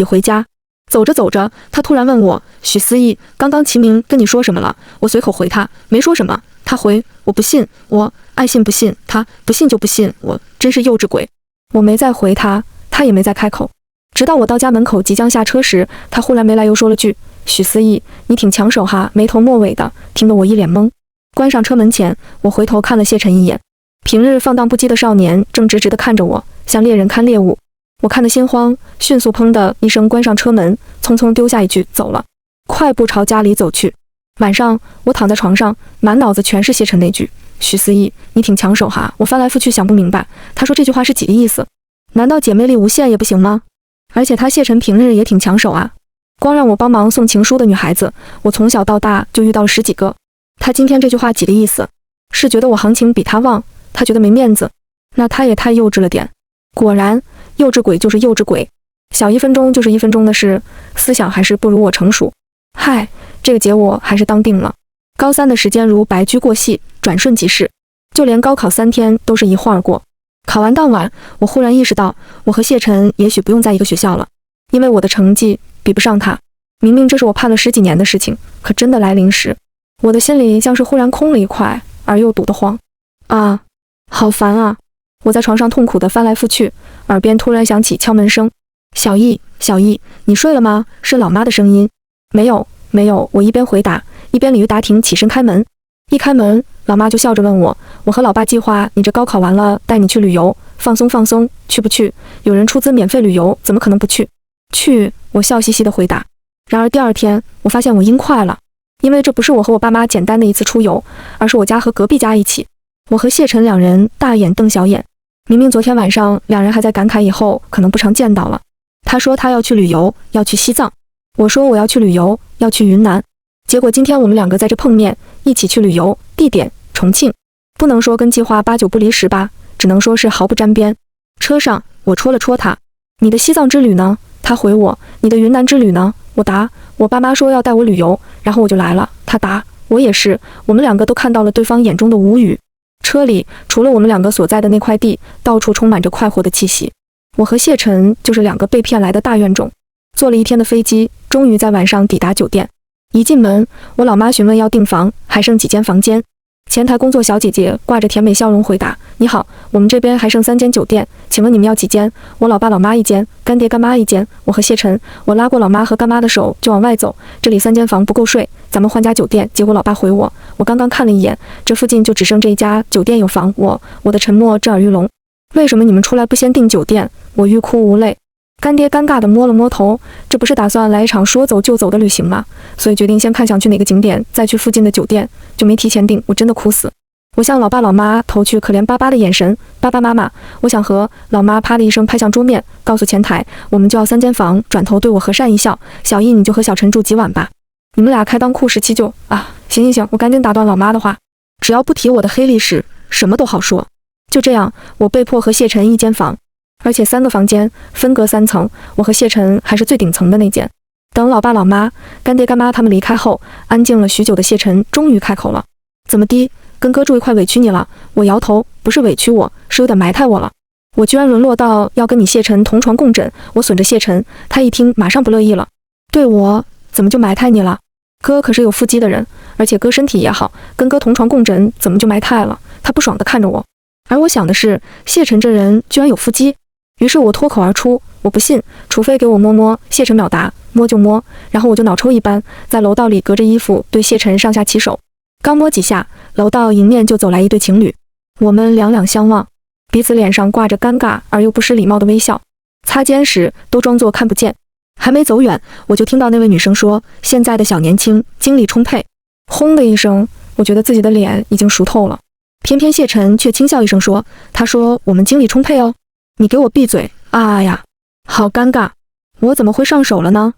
回家。走着走着，他突然问我：许思义，刚刚齐明跟你说什么了？我随口回他，没说什么。他回：我不信，我爱信不信，他不信就不信，我真是幼稚鬼。我没再回他，他也没再开口。直到我到家门口即将下车时，他忽然没来由说了句：许思义，你挺抢手哈，没头末尾的，听得我一脸懵。关上车门前，我回头看了谢晨一眼。平日放荡不羁的少年正直直地看着我，像猎人看猎物。我看得心慌，迅速砰的一声关上车门，匆匆丢下一句走了，快步朝家里走去。晚上我躺在床上，满脑子全是谢晨那句：许思义，你挺抢手哈。我翻来覆去想不明白，他说这句话是几个意思？难道姐妹力无限也不行吗？而且他谢晨平日也挺抢手啊，光让我帮忙送情书的女孩子，我从小到大就遇到了10几个。他今天这句话几个意思？是觉得我行情比他旺，他觉得没面子？那他也太幼稚了点。果然，幼稚鬼就是幼稚鬼，小1分钟就是1分钟的事，思想还是不如我成熟。嗨，这个结我还是当定了。高3的时间如白驹过隙，转瞬即逝，就连高考3天都是一晃而过。考完当晚，我忽然意识到，我和谢晨也许不用在一个学校了，因为我的成绩比不上他。明明这是我盼了10几年的事情，可真的来临时，我的心里像是忽然空了一块，而又堵得慌。啊，好烦啊！我在床上痛苦地翻来覆去，耳边突然响起敲门声。小易，小易，你睡了吗？是老妈的声音。没有，我一边回答，一边鲤鱼打挺起身开门。一开门，老妈就笑着问我和老爸计划你这高考完了带你去旅游，放松，去不去？有人出资免费旅游，怎么可能不去？去，我笑嘻嘻地回答。然而第2天，我发现我阴快了，因为这不是我和我爸妈简单的一次出游，而是我家和隔壁家一起。我和谢晨两人大眼瞪小眼，明明昨天晚上两人还在感慨以后可能不常见到了。他说他要去旅游，要去西藏，我说我要去旅游，要去云南。结果今天我们2个在这碰面，一起去旅游，地点重庆，不能说跟计划8、9不离10吧，只能说是毫不沾边。车上我戳了戳他，你的西藏之旅呢？他回我，你的云南之旅呢？我答，我爸妈说要带我旅游，然后我就来了。他答，我也是。我们2个都看到了对方眼中的无语。车里除了我们2个所在的那块地，到处充满着快活的气息。我和谢晨就是2个被骗来的大怨种。坐了1天的飞机，终于在晚上抵达酒店。一进门，我老妈询问要订房，还剩几间房间。前台工作小姐姐挂着甜美笑容回答：你好，我们这边还剩3间酒店，请问你们要几间？我老爸老妈1间，干爹干妈1间。我和谢晨，我拉过老妈和干妈的手就往外走，这里3间房不够睡，咱们换家酒店。结果老爸回我刚刚看了一眼，这附近就只剩这一家酒店有房。我的沉默震耳欲聋。为什么你们出来不先订酒店？我欲哭无泪。干爹尴尬地摸了摸头，这不是打算来一场说走就走的旅行吗？所以决定先看想去哪个景点，再去附近的酒店，就没提前订。我真的哭死。我向老爸老妈投去可怜巴巴的眼神，爸爸妈妈，我想和老妈啪的一声拍向桌面，告诉前台我们就要3间房，转头对我和善一笑，小易你就和小陈住几晚吧，你们俩开裆裤17就行，我赶紧打断老妈的话，只要不提我的黑历史，什么都好说。就这样，我被迫和谢晨1间房，而且3个房间分隔3层，我和谢晨还是最顶层的那间。等老爸老妈、干爹干妈他们离开后，安静了许久的谢晨终于开口了：怎么的，跟哥住一块委屈你了？我摇头，不是委屈我，是有点埋汰我了。我居然沦落到要跟你谢晨同床共枕，我损着谢晨，他一听马上不乐意了，对我怎么就埋汰你了？哥可是有腹肌的人，而且哥身体也好，跟哥同床共枕怎么就埋汰了？他不爽地看着我，而我想的是，谢晨这人居然有腹肌。于是我脱口而出，我不信，除非给我摸摸。谢晨秒答，摸就摸。然后我就脑抽一般，在楼道里隔着衣服对谢晨上下其手。刚摸几下，楼道迎面就走来一对情侣，我们两两相望，彼此脸上挂着尴尬而又不失礼貌的微笑，擦肩时都装作看不见。还没走远，我就听到那位女生说：“现在的小年轻精力充沛。”轰的一声，我觉得自己的脸已经熟透了。偏偏谢晨却轻笑一声说：“他说我们精力充沛哦。”你给我闭嘴！啊呀，好尴尬，我怎么会上手了呢？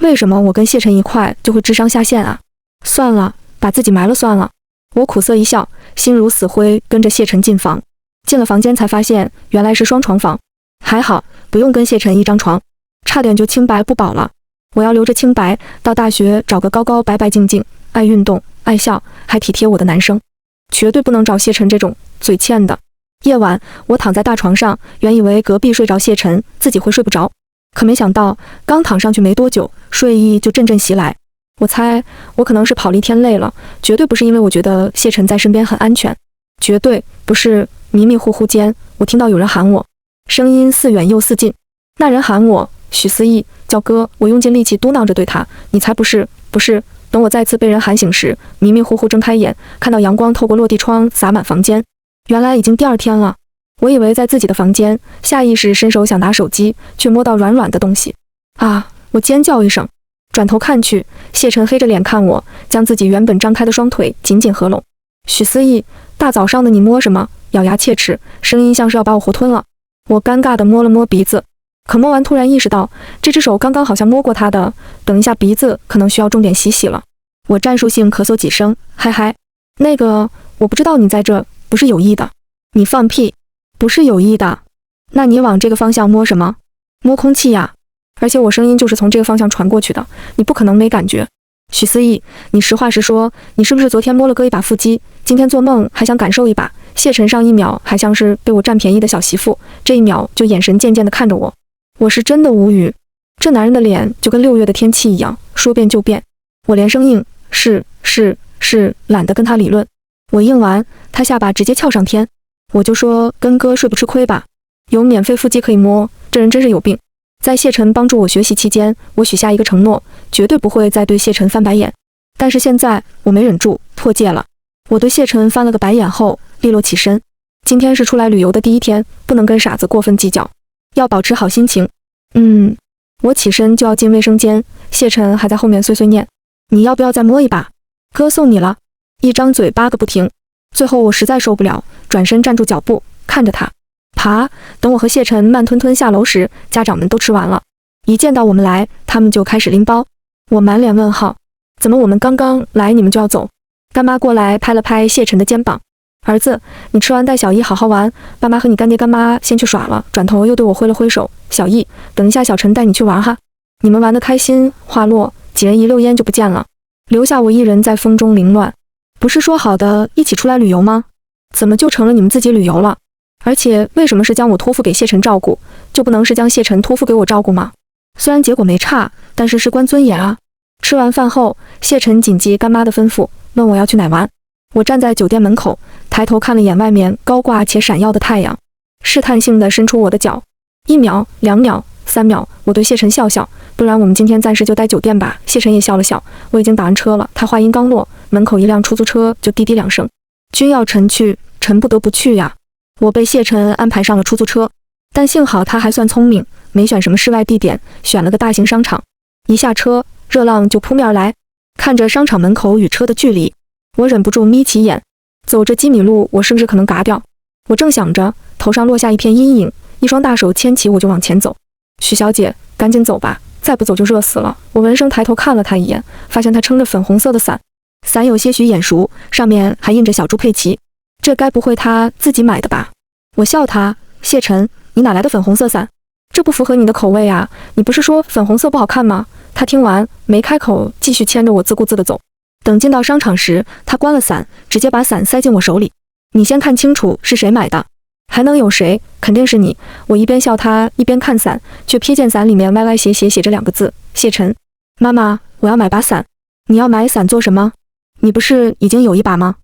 为什么我跟谢晨一块就会智商下线啊？算了，把自己埋了算了。我苦涩一笑，心如死灰，跟着谢晨进房。进了房间才发现原来是双床房，还好不用跟谢晨一张床，差点就清白不保了。我要留着清白，到大学找个高高白白净净、爱运动、爱笑还体贴我的男生，绝对不能找谢晨这种嘴欠的。夜晚，我躺在大床上，原以为隔壁睡着谢晨，自己会睡不着，可没想到刚躺上去没多久，睡意就阵阵袭来。我猜我可能是跑了一天累了，绝对不是因为我觉得谢晨在身边很安全，绝对不是。迷迷糊糊间，我听到有人喊我，声音似远又似近。那人喊我许思义，叫哥。我用尽力气嘟囔着对他：“你才不是，不是。”等我再次被人喊醒时，迷迷糊糊睁开眼，看到阳光透过落地窗洒满房间。原来已经第二天了，我以为在自己的房间，下意识伸手想拿手机，却摸到软软的东西。啊！我尖叫一声，转头看去，谢晨黑着脸看我，将自己原本张开的双腿紧紧合拢。许思义，大早上的你摸什么？咬牙切齿，声音像是要把我活吞了。我尴尬地摸了摸鼻子，可摸完突然意识到，这只手刚刚好像摸过他的，等一下鼻子可能需要重点洗洗了。我战术性咳嗽几声，嗨嗨，那个，我不知道你在这，不是有意的。你放屁，不是有意的。那你往这个方向摸什么？摸空气呀。而且我声音就是从这个方向传过去的，你不可能没感觉。许思义，你实话实说，你是不是昨天摸了哥一把腹肌，今天做梦还想感受一把？谢晨上一秒还像是被我占便宜的小媳妇，这一秒就眼神渐渐地看着我。我是真的无语，这男人的脸就跟6月的天气一样，说变就变。我连声应，是，懒得跟他理论。我应完，他下巴直接翘上天。我就说跟哥睡不吃亏吧，有免费腹肌可以摸，这人真是有病。在谢晨帮助我学习期间，我许下一个承诺，绝对不会再对谢晨翻白眼。但是现在我没忍住，破戒了。我对谢晨翻了个白眼后，利落起身。今天是出来旅游的第一天，不能跟傻子过分计较，要保持好心情。我起身就要进卫生间，谢晨还在后面碎碎念：“你要不要再摸一把？哥送你了。”一张嘴扒个不停。最后我实在受不了，转身站住脚步，看着他爬。等我和谢晨慢吞吞下楼时，家长们都吃完了。一见到我们来，他们就开始拎包。我满脸问号，怎么我们刚刚来你们就要走？干妈过来拍了拍谢晨的肩膀：“儿子，你吃完带小易好好玩，爸妈和你干爹干妈先去耍了。”转头又对我挥了挥手：“小易，等一下小陈带你去玩哈。”你们玩得开心。话落，几人一溜烟就不见了，留下我一人在风中凌乱。不是说好的一起出来旅游吗？怎么就成了你们自己旅游了？而且为什么是将我托付给谢晨照顾，就不能是将谢晨托付给我照顾吗？虽然结果没差，但是事关尊严啊。吃完饭后，谢晨谨记干妈的吩咐，问我要去哪玩。我站在酒店门口，抬头看了眼外面高挂且闪耀的太阳，试探性地伸出我的脚。1秒、2秒、3秒，我对谢晨笑笑：“不然我们今天暂时就待酒店吧。”谢晨也笑了笑。我已经打完车了。他话音刚落，门口一辆出租车就滴滴2声。君要臣去，臣不得不去呀。我被谢晨安排上了出租车，但幸好他还算聪明，没选什么室外地点，选了个大型商场。一下车，热浪就扑面而来。看着商场门口与车的距离，我忍不住眯起眼。走这几米路，我是不是可能嘎掉？我正想着，头上落下一片阴影，一双大手牵起我就往前走。许小姐，赶紧走吧，再不走就热死了。我闻声抬头看了他一眼，发现他撑着粉红色的伞，伞有些许眼熟，上面还印着小猪佩奇，这该不会他自己买的吧？我笑他：“谢晨，你哪来的粉红色伞？这不符合你的口味啊，你不是说粉红色不好看吗？”他听完没开口，继续牵着我自顾自地走。等进到商场时，他关了伞，直接把伞塞进我手里：“你先看清楚是谁买的。”还能有谁？肯定是你。我一边笑他，一边看伞，却瞥见伞里面歪歪斜斜写着2个字：谢晨。妈妈，我要买把伞。你要买伞做什么？你不是已经有一把吗？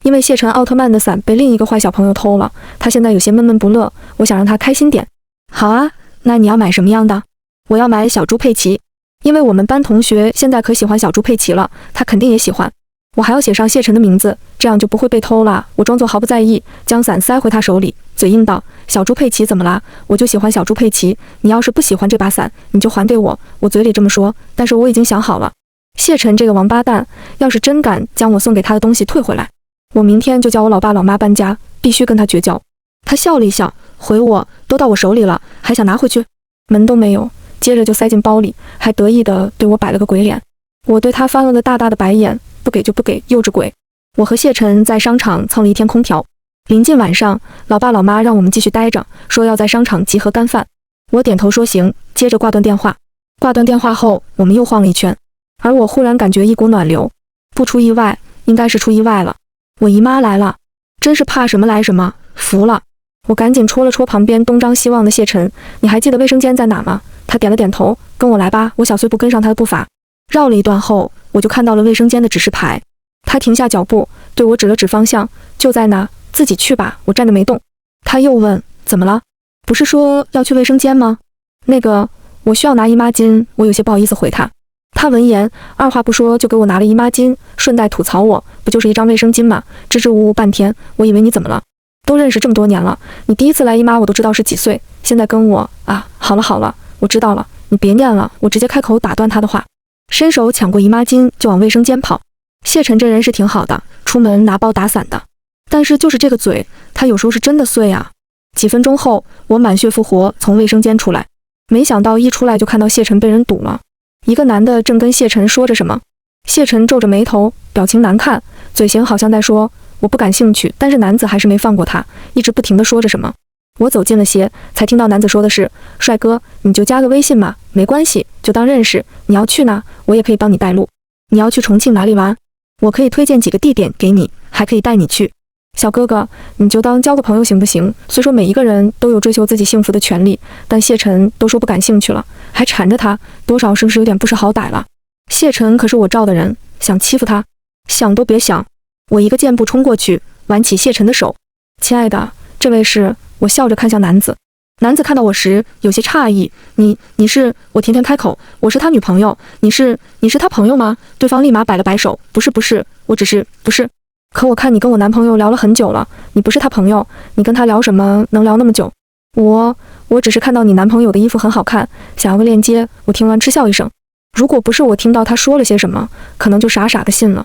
因为谢晨奥特曼的伞被另一个坏小朋友偷了，他现在有些闷闷不乐，我想让他开心点。好啊，那你要买什么样的？我要买小猪佩奇，因为我们班同学现在可喜欢小猪佩奇了，他肯定也喜欢。我还要写上谢晨的名字，这样就不会被偷了。我装作毫不在意，将伞塞回他手里，嘴硬道：小猪佩奇怎么啦？我就喜欢小猪佩奇，你要是不喜欢这把伞，你就还给我。我嘴里这么说，但是我已经想好了。谢晨这个王八蛋，要是真敢将我送给他的东西退回来，我明天就叫我老爸老妈搬家，必须跟他绝交。他笑了一笑，回我：都到我手里了，还想拿回去？门都没有，接着就塞进包里，还得意地对我摆了个鬼脸。我对他翻了个大大的白眼，不给就不给，幼稚鬼。我和谢晨在商场蹭了一天空调，临近晚上，老爸老妈让我们继续待着，说要在商场集合干饭。我点头说行，接着挂断电话。挂断电话后，我们又晃了一圈，而我忽然感觉一股暖流，不出意外，应该是出意外了。我姨妈来了，真是怕什么来什么，服了。我赶紧戳了戳旁边东张西望的谢晨，你还记得卫生间在哪吗？他点了点头，跟我来吧。我小碎步跟上他的步伐，绕了一段后，我就看到了卫生间的指示牌。他停下脚步，对我指了指方向，就在那，自己去吧。我站着没动。他又问，怎么了？不是说要去卫生间吗？那个，我需要拿姨妈巾。我有些不好意思回他。他闻言，二话不说就给我拿了姨妈巾，顺带吐槽我，不就是一张卫生巾吗？支支吾吾半天，我以为你怎么了？都认识这么多年了，你第一次来姨妈我都知道是几岁，现在跟我啊，好了好了，我知道了，你别念了。我直接开口打断他的话，伸手抢过姨妈巾就往卫生间跑。谢晨这人是挺好的，出门拿包打伞的，但是就是这个嘴，他有时候是真的碎啊。几分钟后，我满血复活从卫生间出来，没想到一出来就看到谢晨被人堵了，一个男的正跟谢晨说着什么。谢晨皱着眉头，表情难看，嘴型好像在说我不感兴趣，但是男子还是没放过他，一直不停地说着什么。我走近了些，才听到男子说的是：帅哥，你就加个微信嘛，没关系，就当认识。你要去哪？我也可以帮你带路。你要去重庆哪里玩？我可以推荐几个地点给你，还可以带你去。小哥哥，你就当交个朋友行不行？虽说每一个人都有追求自己幸福的权利，但谢晨都说不感兴趣了，还缠着他，多少是不是有点不识好歹了？谢晨可是我罩的人，想欺负他，想都别想。我一个箭步冲过去，挽起谢晨的手。亲爱的，这位是……我笑着看向男子。男子看到我时有些诧异，你是……我甜甜开口，我是他女朋友。你是他朋友吗？对方立马摆了摆手，不是，我只是……不是。可我看你跟我男朋友聊了很久了，你不是他朋友，你跟他聊什么能聊那么久？我只是看到你男朋友的衣服很好看，想要个链接。我听完嗤笑一声，如果不是我听到他说了些什么，可能就傻傻的信了。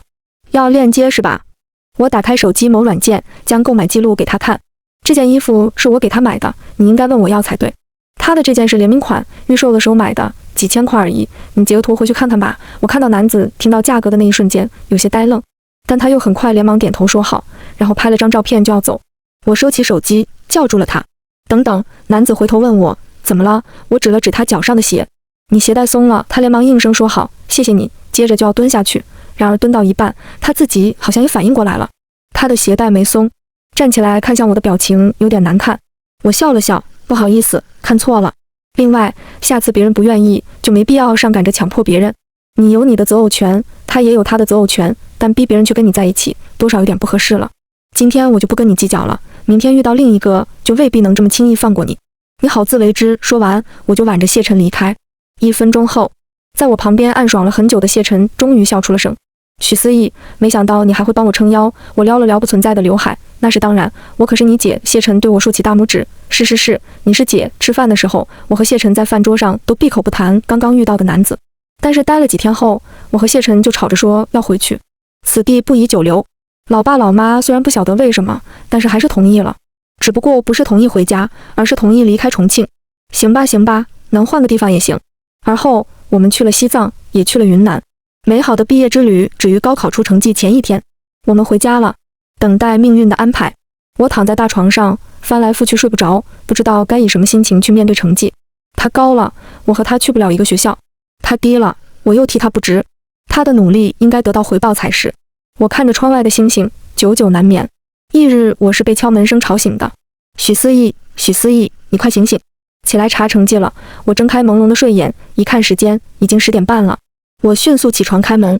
要链接是吧？我打开手机某软件，将购买记录给他看。这件衣服是我给他买的，你应该问我要才对。他的这件是联名款，预售的时候买的，几千块而已。你截个图回去看看吧。我看到男子听到价格的那一瞬间，有些呆愣，但他又很快连忙点头说好，然后拍了张照片就要走。我收起手机，叫住了他。等等，男子回头问我怎么了，我指了指他脚上的鞋。你鞋带松了。他连忙应声说好，谢谢你。接着就要蹲下去，然而蹲到一半，他自己好像也反应过来了，他的鞋带没松，站起来看向我的表情有点难看。我笑了笑，不好意思，看错了。另外，下次别人不愿意，就没必要上赶着强迫别人。你有你的择偶权，他也有他的择偶权，但逼别人去跟你在一起，多少有点不合适了。今天我就不跟你计较了，明天遇到另一个，就未必能这么轻易放过你。你好自为之。说完，我就挽着谢晨离开。1分钟后，在我旁边暗爽了很久的谢晨终于笑出了声。许思义，没想到你还会帮我撑腰。我撩了撩不存在的刘海，那是当然，我可是你姐。谢晨对我竖起大拇指，是，你是姐。吃饭的时候，我和谢晨在饭桌上都闭口不谈刚刚遇到的男子，但是待了几天后，我和谢晨就吵着说要回去，此地不宜久留。老爸老妈虽然不晓得为什么，但是还是同意了，只不过不是同意回家，而是同意离开重庆。行吧，能换个地方也行。而后我们去了西藏，也去了云南。美好的毕业之旅止于高考出成绩前一天，我们回家了，等待命运的安排。我躺在大床上，翻来覆去睡不着，不知道该以什么心情去面对成绩。他高了，我和他去不了一个学校；他低了，我又替他不值。他的努力应该得到回报才是。我看着窗外的星星，久久难眠。翌日，我是被敲门声吵醒的。许思义，许思义，你快醒醒，起来查成绩了。我睁开朦胧的睡眼，一看时间，已经10点半了。我迅速起床开门。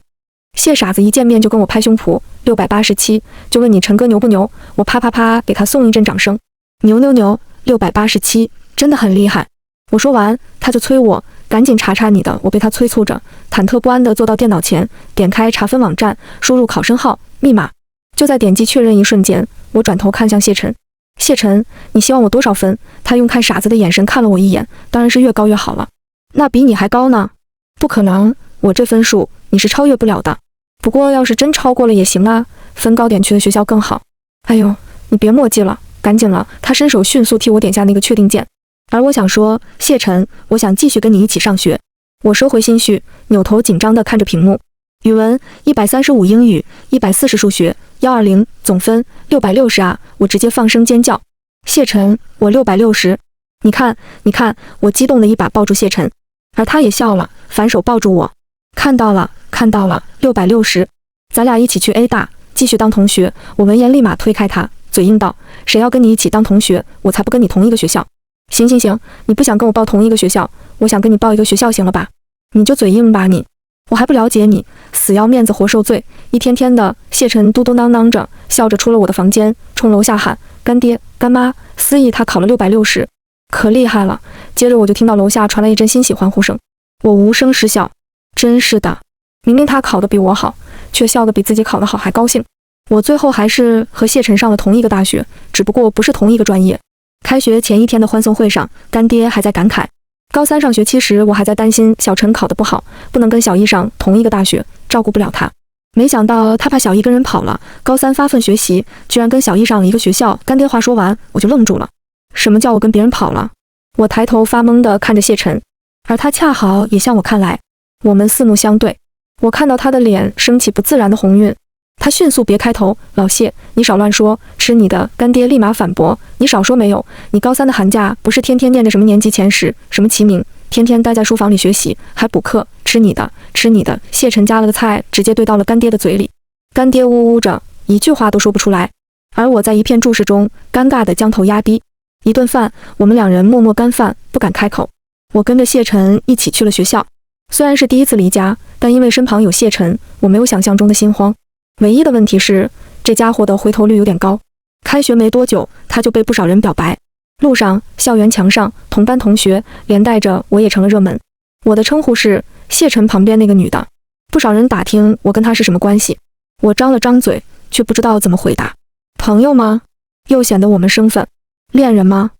谢傻子一见面就跟我拍胸脯，687，就问你陈哥牛不牛？我啪啪啪给他送一阵掌声，牛牛牛，687，真的很厉害。我说完，他就催我赶紧查查你的。我被他催促着，忐忑不安地坐到电脑前，点开查分网站，输入考生号、密码。就在点击确认一瞬间，我转头看向谢晨。谢晨，你希望我多少分？他用看傻子的眼神看了我一眼，当然是越高越好了。那比你还高呢？不可能，我这分数你是超越不了的。不过要是真超过了也行啊，分高点去的学校更好。哎呦，你别墨迹了，赶紧了。他伸手迅速替我点下那个确定键。而我想说，谢晨，我想继续跟你一起上学。我收回心绪，扭头紧张地看着屏幕。语文135，英语140，数学120，总分660啊！我直接放声尖叫。谢晨，我660。你看，你看！我激动的一把抱住谢晨，而他也笑了，反手抱住我。看到了，看到了，660。咱俩一起去 A 大，继续当同学。我闻言立马推开他，嘴硬道：谁要跟你一起当同学，我才不跟你同一个学校。行行行，你不想跟我报同一个学校，我想跟你报一个学校，行了吧？你就嘴硬吧你，我还不了解你，死要面子活受罪，一天天的。谢晨嘟嘟囔囔着，笑着出了我的房间，冲楼下喊：干爹干妈，思义他考了660，可厉害了。接着我就听到楼下传来一阵欣喜欢呼声，我无声失笑。真是的，明明他考得比我好，却笑得比自己考得好还高兴。我最后还是和谢晨上了同一个大学，只不过不是同一个专业。开学前一天的欢送会上，干爹还在感慨，高3上学期时我还在担心小陈考得不好，不能跟小艺上同一个大学，照顾不了他。没想到他怕小艺跟人跑了，高3发奋学习，居然跟小艺上了一个学校。干爹话说完，我就愣住了。什么叫我跟别人跑了？我抬头发懵地看着谢晨，而他恰好也向我看来。我们四目相对，我看到他的脸升起不自然的红晕。他迅速别开头，老谢，你少乱说，吃你的！干爹立马反驳，你少说没有，你高3的寒假不是天天念着什么年级前10，什么齐名，天天待在书房里学习，还补课，吃你的，吃你的！谢晨夹了个菜，直接兑到了干爹的嘴里。干爹呜呜着，一句话都说不出来，而我在一片注视中，尴尬地将头压低。一顿饭，我们两人默默干饭，不敢开口。我跟着谢晨一起去了学校，虽然是第一次离家，但因为身旁有谢晨，我没有想象中的心慌。唯一的问题是，这家伙的回头率有点高。开学没多久，他就被不少人表白。路上、校园墙上，同班同学，连带着我也成了热门。我的称呼是谢晨旁边那个女的。不少人打听我跟她是什么关系，我张了张嘴，却不知道怎么回答。朋友吗？又显得我们生分。恋人吗？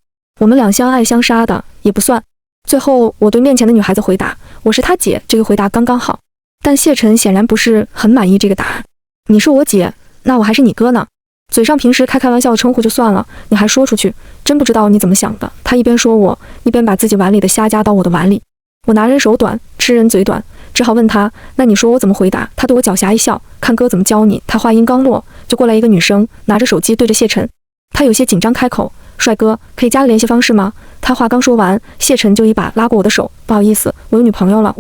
我们俩相爱相杀的，也不算。最后，我对面前的女孩子回答：我是她姐。这个回答刚刚好，但谢晨显然不是很满意这个答案。你是我姐，那我还是你哥呢。嘴上平时开玩笑的称呼就算了，你还说出去，真不知道你怎么想的。他一边说我，一边把自己碗里的虾夹到我的碗里。我拿人手短，吃人嘴短，只好问他，那你说我怎么回答？他对我狡黠一笑，看哥怎么教你。他话音刚落，就过来一个女生，拿着手机对着谢晨。他有些紧张开口，帅哥，可以加个联系方式吗？他话刚说完，谢晨就一把拉过我的手，不好意思，我有女朋友了。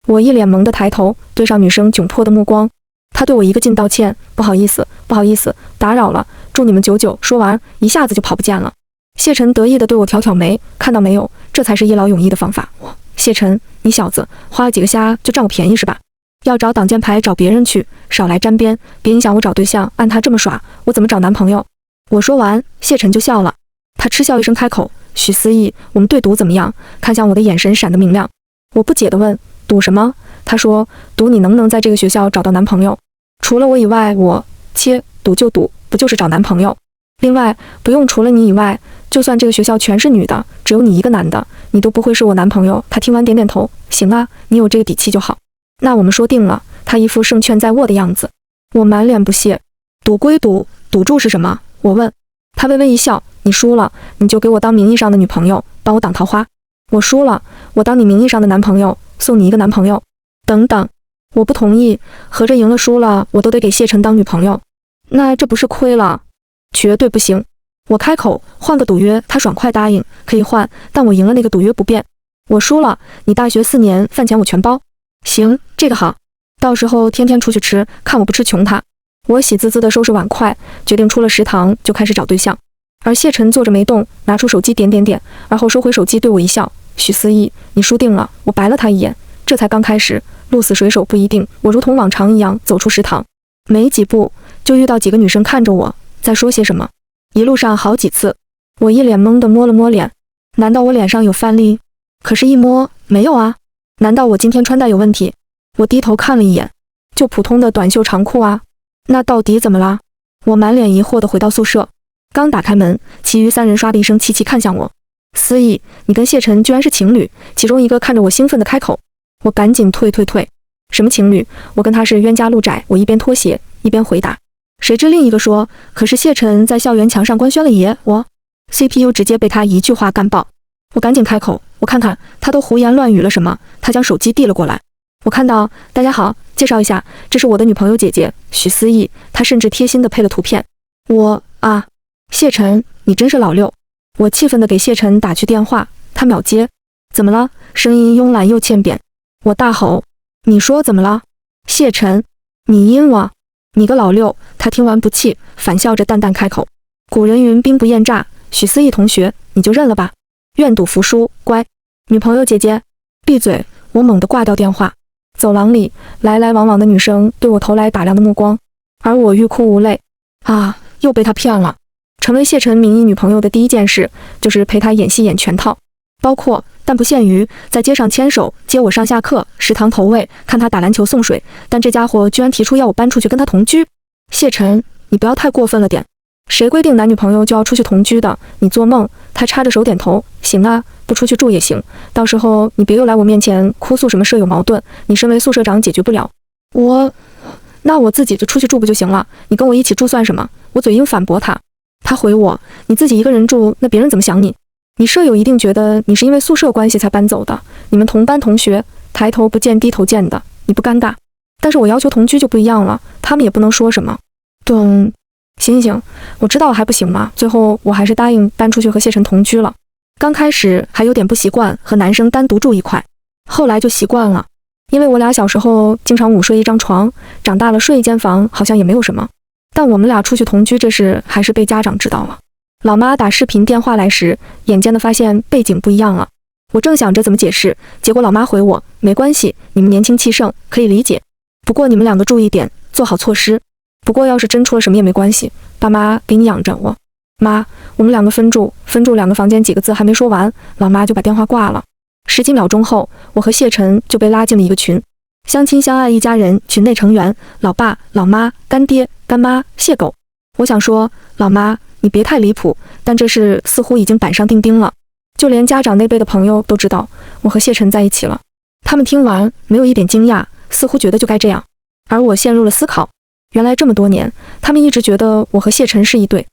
我一脸懵的抬头，对上女生窘迫的目光。他对我一个劲道歉，不好意思，不好意思，打扰了，祝你们久久。说完，一下子就跑不见了。谢晨得意地对我挑挑眉，看到没有，这才是一劳永逸的方法。谢晨，你小子花了几个虾就占我便宜是吧？要找挡箭牌找别人去，少来沾边，别影响我找对象。按他这么耍，我怎么找男朋友？我说完，谢晨就笑了。他嗤笑一声开口，许思义，我们对赌怎么样？看向我的眼神闪得明亮。我不解地问，赌什么？他说，赌你能不能在这个学校找到男朋友。除了我以外，赌就赌，不就是找男朋友？另外，不用除了你以外，就算这个学校全是女的，只有你一个男的，你都不会是我男朋友。他听完点点头，行啊，你有这个底气就好。那我们说定了。他一副胜券在握的样子。我满脸不屑。赌归赌，赌注是什么？我问。他微微一笑，你输了，你就给我当名义上的女朋友，帮我挡桃花。我输了，我当你名义上的男朋友，送你一个男朋友。等等，我不同意，合着赢了输了，我都得给谢晨当女朋友，那这不是亏了？绝对不行！我开口换个赌约，他爽快答应，可以换，但我赢了那个赌约不变。我输了，你大学4年饭钱我全包。行，这个好，到时候天天出去吃，看我不吃穷他。我喜滋滋地收拾碗筷，决定出了食堂就开始找对象。而谢晨坐着没动，拿出手机点点点，而后收回手机对我一笑：许思义，你输定了。我白了他一眼，这才刚开始，鹿死谁手不一定。我如同往常一样走出食堂，没几步就遇到几个女生看着我在说些什么，一路上好几次，我一脸懵地摸了摸脸，难道我脸上有饭粒？可是一摸没有啊，难道我今天穿戴有问题？我低头看了一眼，就普通的短袖长裤啊，那到底怎么啦？我满脸疑惑地回到宿舍，刚打开门，其余3人唰的一声齐齐看向我。思义，你跟谢晨居然是情侣？其中一个看着我兴奋地开口，我赶紧退。什么情侣？我跟他是冤家路窄。我一边脱鞋一边回答。谁知另一个说，可是谢晨在校园墙上官宣了爷，我 CPU 直接被他一句话干爆。我赶紧开口，我看看他都胡言乱语了什么。他将手机递了过来，我看到，大家好，介绍一下，这是我的女朋友姐姐许思义。他甚至贴心地配了图片。我啊，谢晨，你真是老六。我气愤地给谢晨打去电话，他秒接。怎么了？声音慵懒又欠扁。我大吼，你说怎么了？谢晨，你阴我，你个老六。他听完不气，反笑着淡淡开口，古人云兵不厌诈，许思义同学，你就认了吧，愿赌服输，乖。女朋友姐姐，闭嘴。我猛地挂掉电话。走廊里来来往往的女生对我投来打量的目光，而我欲哭无泪。啊，又被他骗了。成为谢晨名义女朋友的第一件事，就是陪他演戏演全套，包括但不限于在街上牵手、接我上下课、食堂投喂、看他打篮球送水。但这家伙居然提出要我搬出去跟他同居。谢晨，你不要太过分了点。谁规定男女朋友就要出去同居的？你做梦。他插着手点头，行啊，不出去住也行。到时候你别又来我面前哭诉什么舍友矛盾，你身为宿舍长解决不了。那我自己就出去住不就行了？你跟我一起住算什么？我嘴硬反驳他。他回我，你自己一个人住，那别人怎么想你？你舍友一定觉得你是因为宿舍关系才搬走的。你们同班同学，抬头不见低头见的，你不尴尬？但是我要求同居就不一样了，他们也不能说什么。行，我知道还不行吗？最后我还是答应搬出去和谢晨同居了。刚开始还有点不习惯和男生单独住一块，后来就习惯了。因为我俩小时候经常午睡一张床，长大了睡一间房好像也没有什么。但我们俩出去同居这事还是被家长知道了。老妈打视频电话来时，眼尖的发现背景不一样了。我正想着怎么解释，结果老妈回我，没关系，你们年轻气盛，可以理解。不过你们两个注意点，做好措施。不过要是真出了什么也没关系，爸妈给你养着我。妈，我们两个分住2个房间，几个字还没说完，老妈就把电话挂了。10几秒钟后，我和谢晨就被拉进了一个群，相亲相爱一家人，群内成员老爸、老妈、干爹、干妈、谢狗。我想说，老妈你别太离谱，但这事似乎已经板上钉钉了，就连家长那辈的朋友都知道我和谢晨在一起了。他们听完没有一点惊讶，似乎觉得就该这样，而我陷入了思考。原来这么多年，他们一直觉得我和谢晨是一对。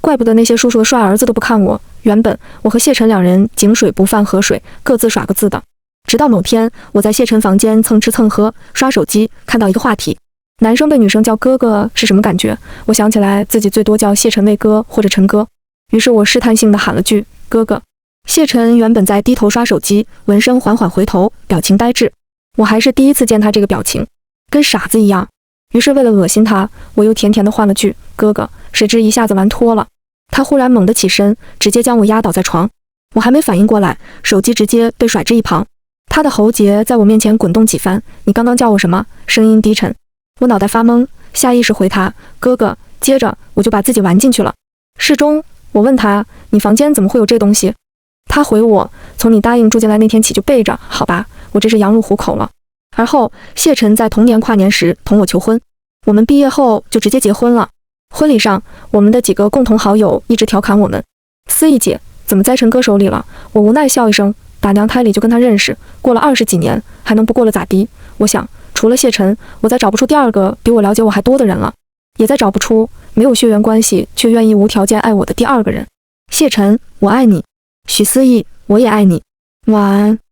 怪不得那些叔叔的帅儿子都不看我。原本我和谢晨两人井水不犯河水，各自耍各自的。直到某天，我在谢晨房间蹭吃蹭喝，刷手机，看到一个话题：男生被女生叫哥哥是什么感觉？我想起来自己最多叫谢晨为哥或者陈哥，于是我试探性地喊了句哥哥。谢晨原本在低头刷手机，闻声缓缓回头，表情呆滞。我还是第一次见他这个表情，跟傻子一样。于是为了恶心他，我又甜甜地换了句哥哥，谁知一下子玩脱了。他忽然猛地起身，直接将我压倒在床。我还没反应过来，手机直接被甩至一旁。他的喉结在我面前滚动几番，你刚刚叫我什么？声音低沉。我脑袋发懵，下意识回他哥哥，接着我就把自己玩进去了。适中，我问他，你房间怎么会有这东西？他回我，从你答应住进来那天起就备着，好吧，我这是羊入虎口了。而后谢晨在同年跨年时同我求婚，我们毕业后就直接结婚了。婚礼上，我们的几个共同好友一直调侃我们，思义姐怎么栽陈歌手里了？我无奈笑一声，打娘胎里就跟他认识，过了20几年，还能不过了咋地？我想除了谢晨，我再找不出第二个比我了解我还多的人了，也再找不出没有血缘关系却愿意无条件爱我的第二个人。谢晨，我爱你。许思义，我也爱你。晚安。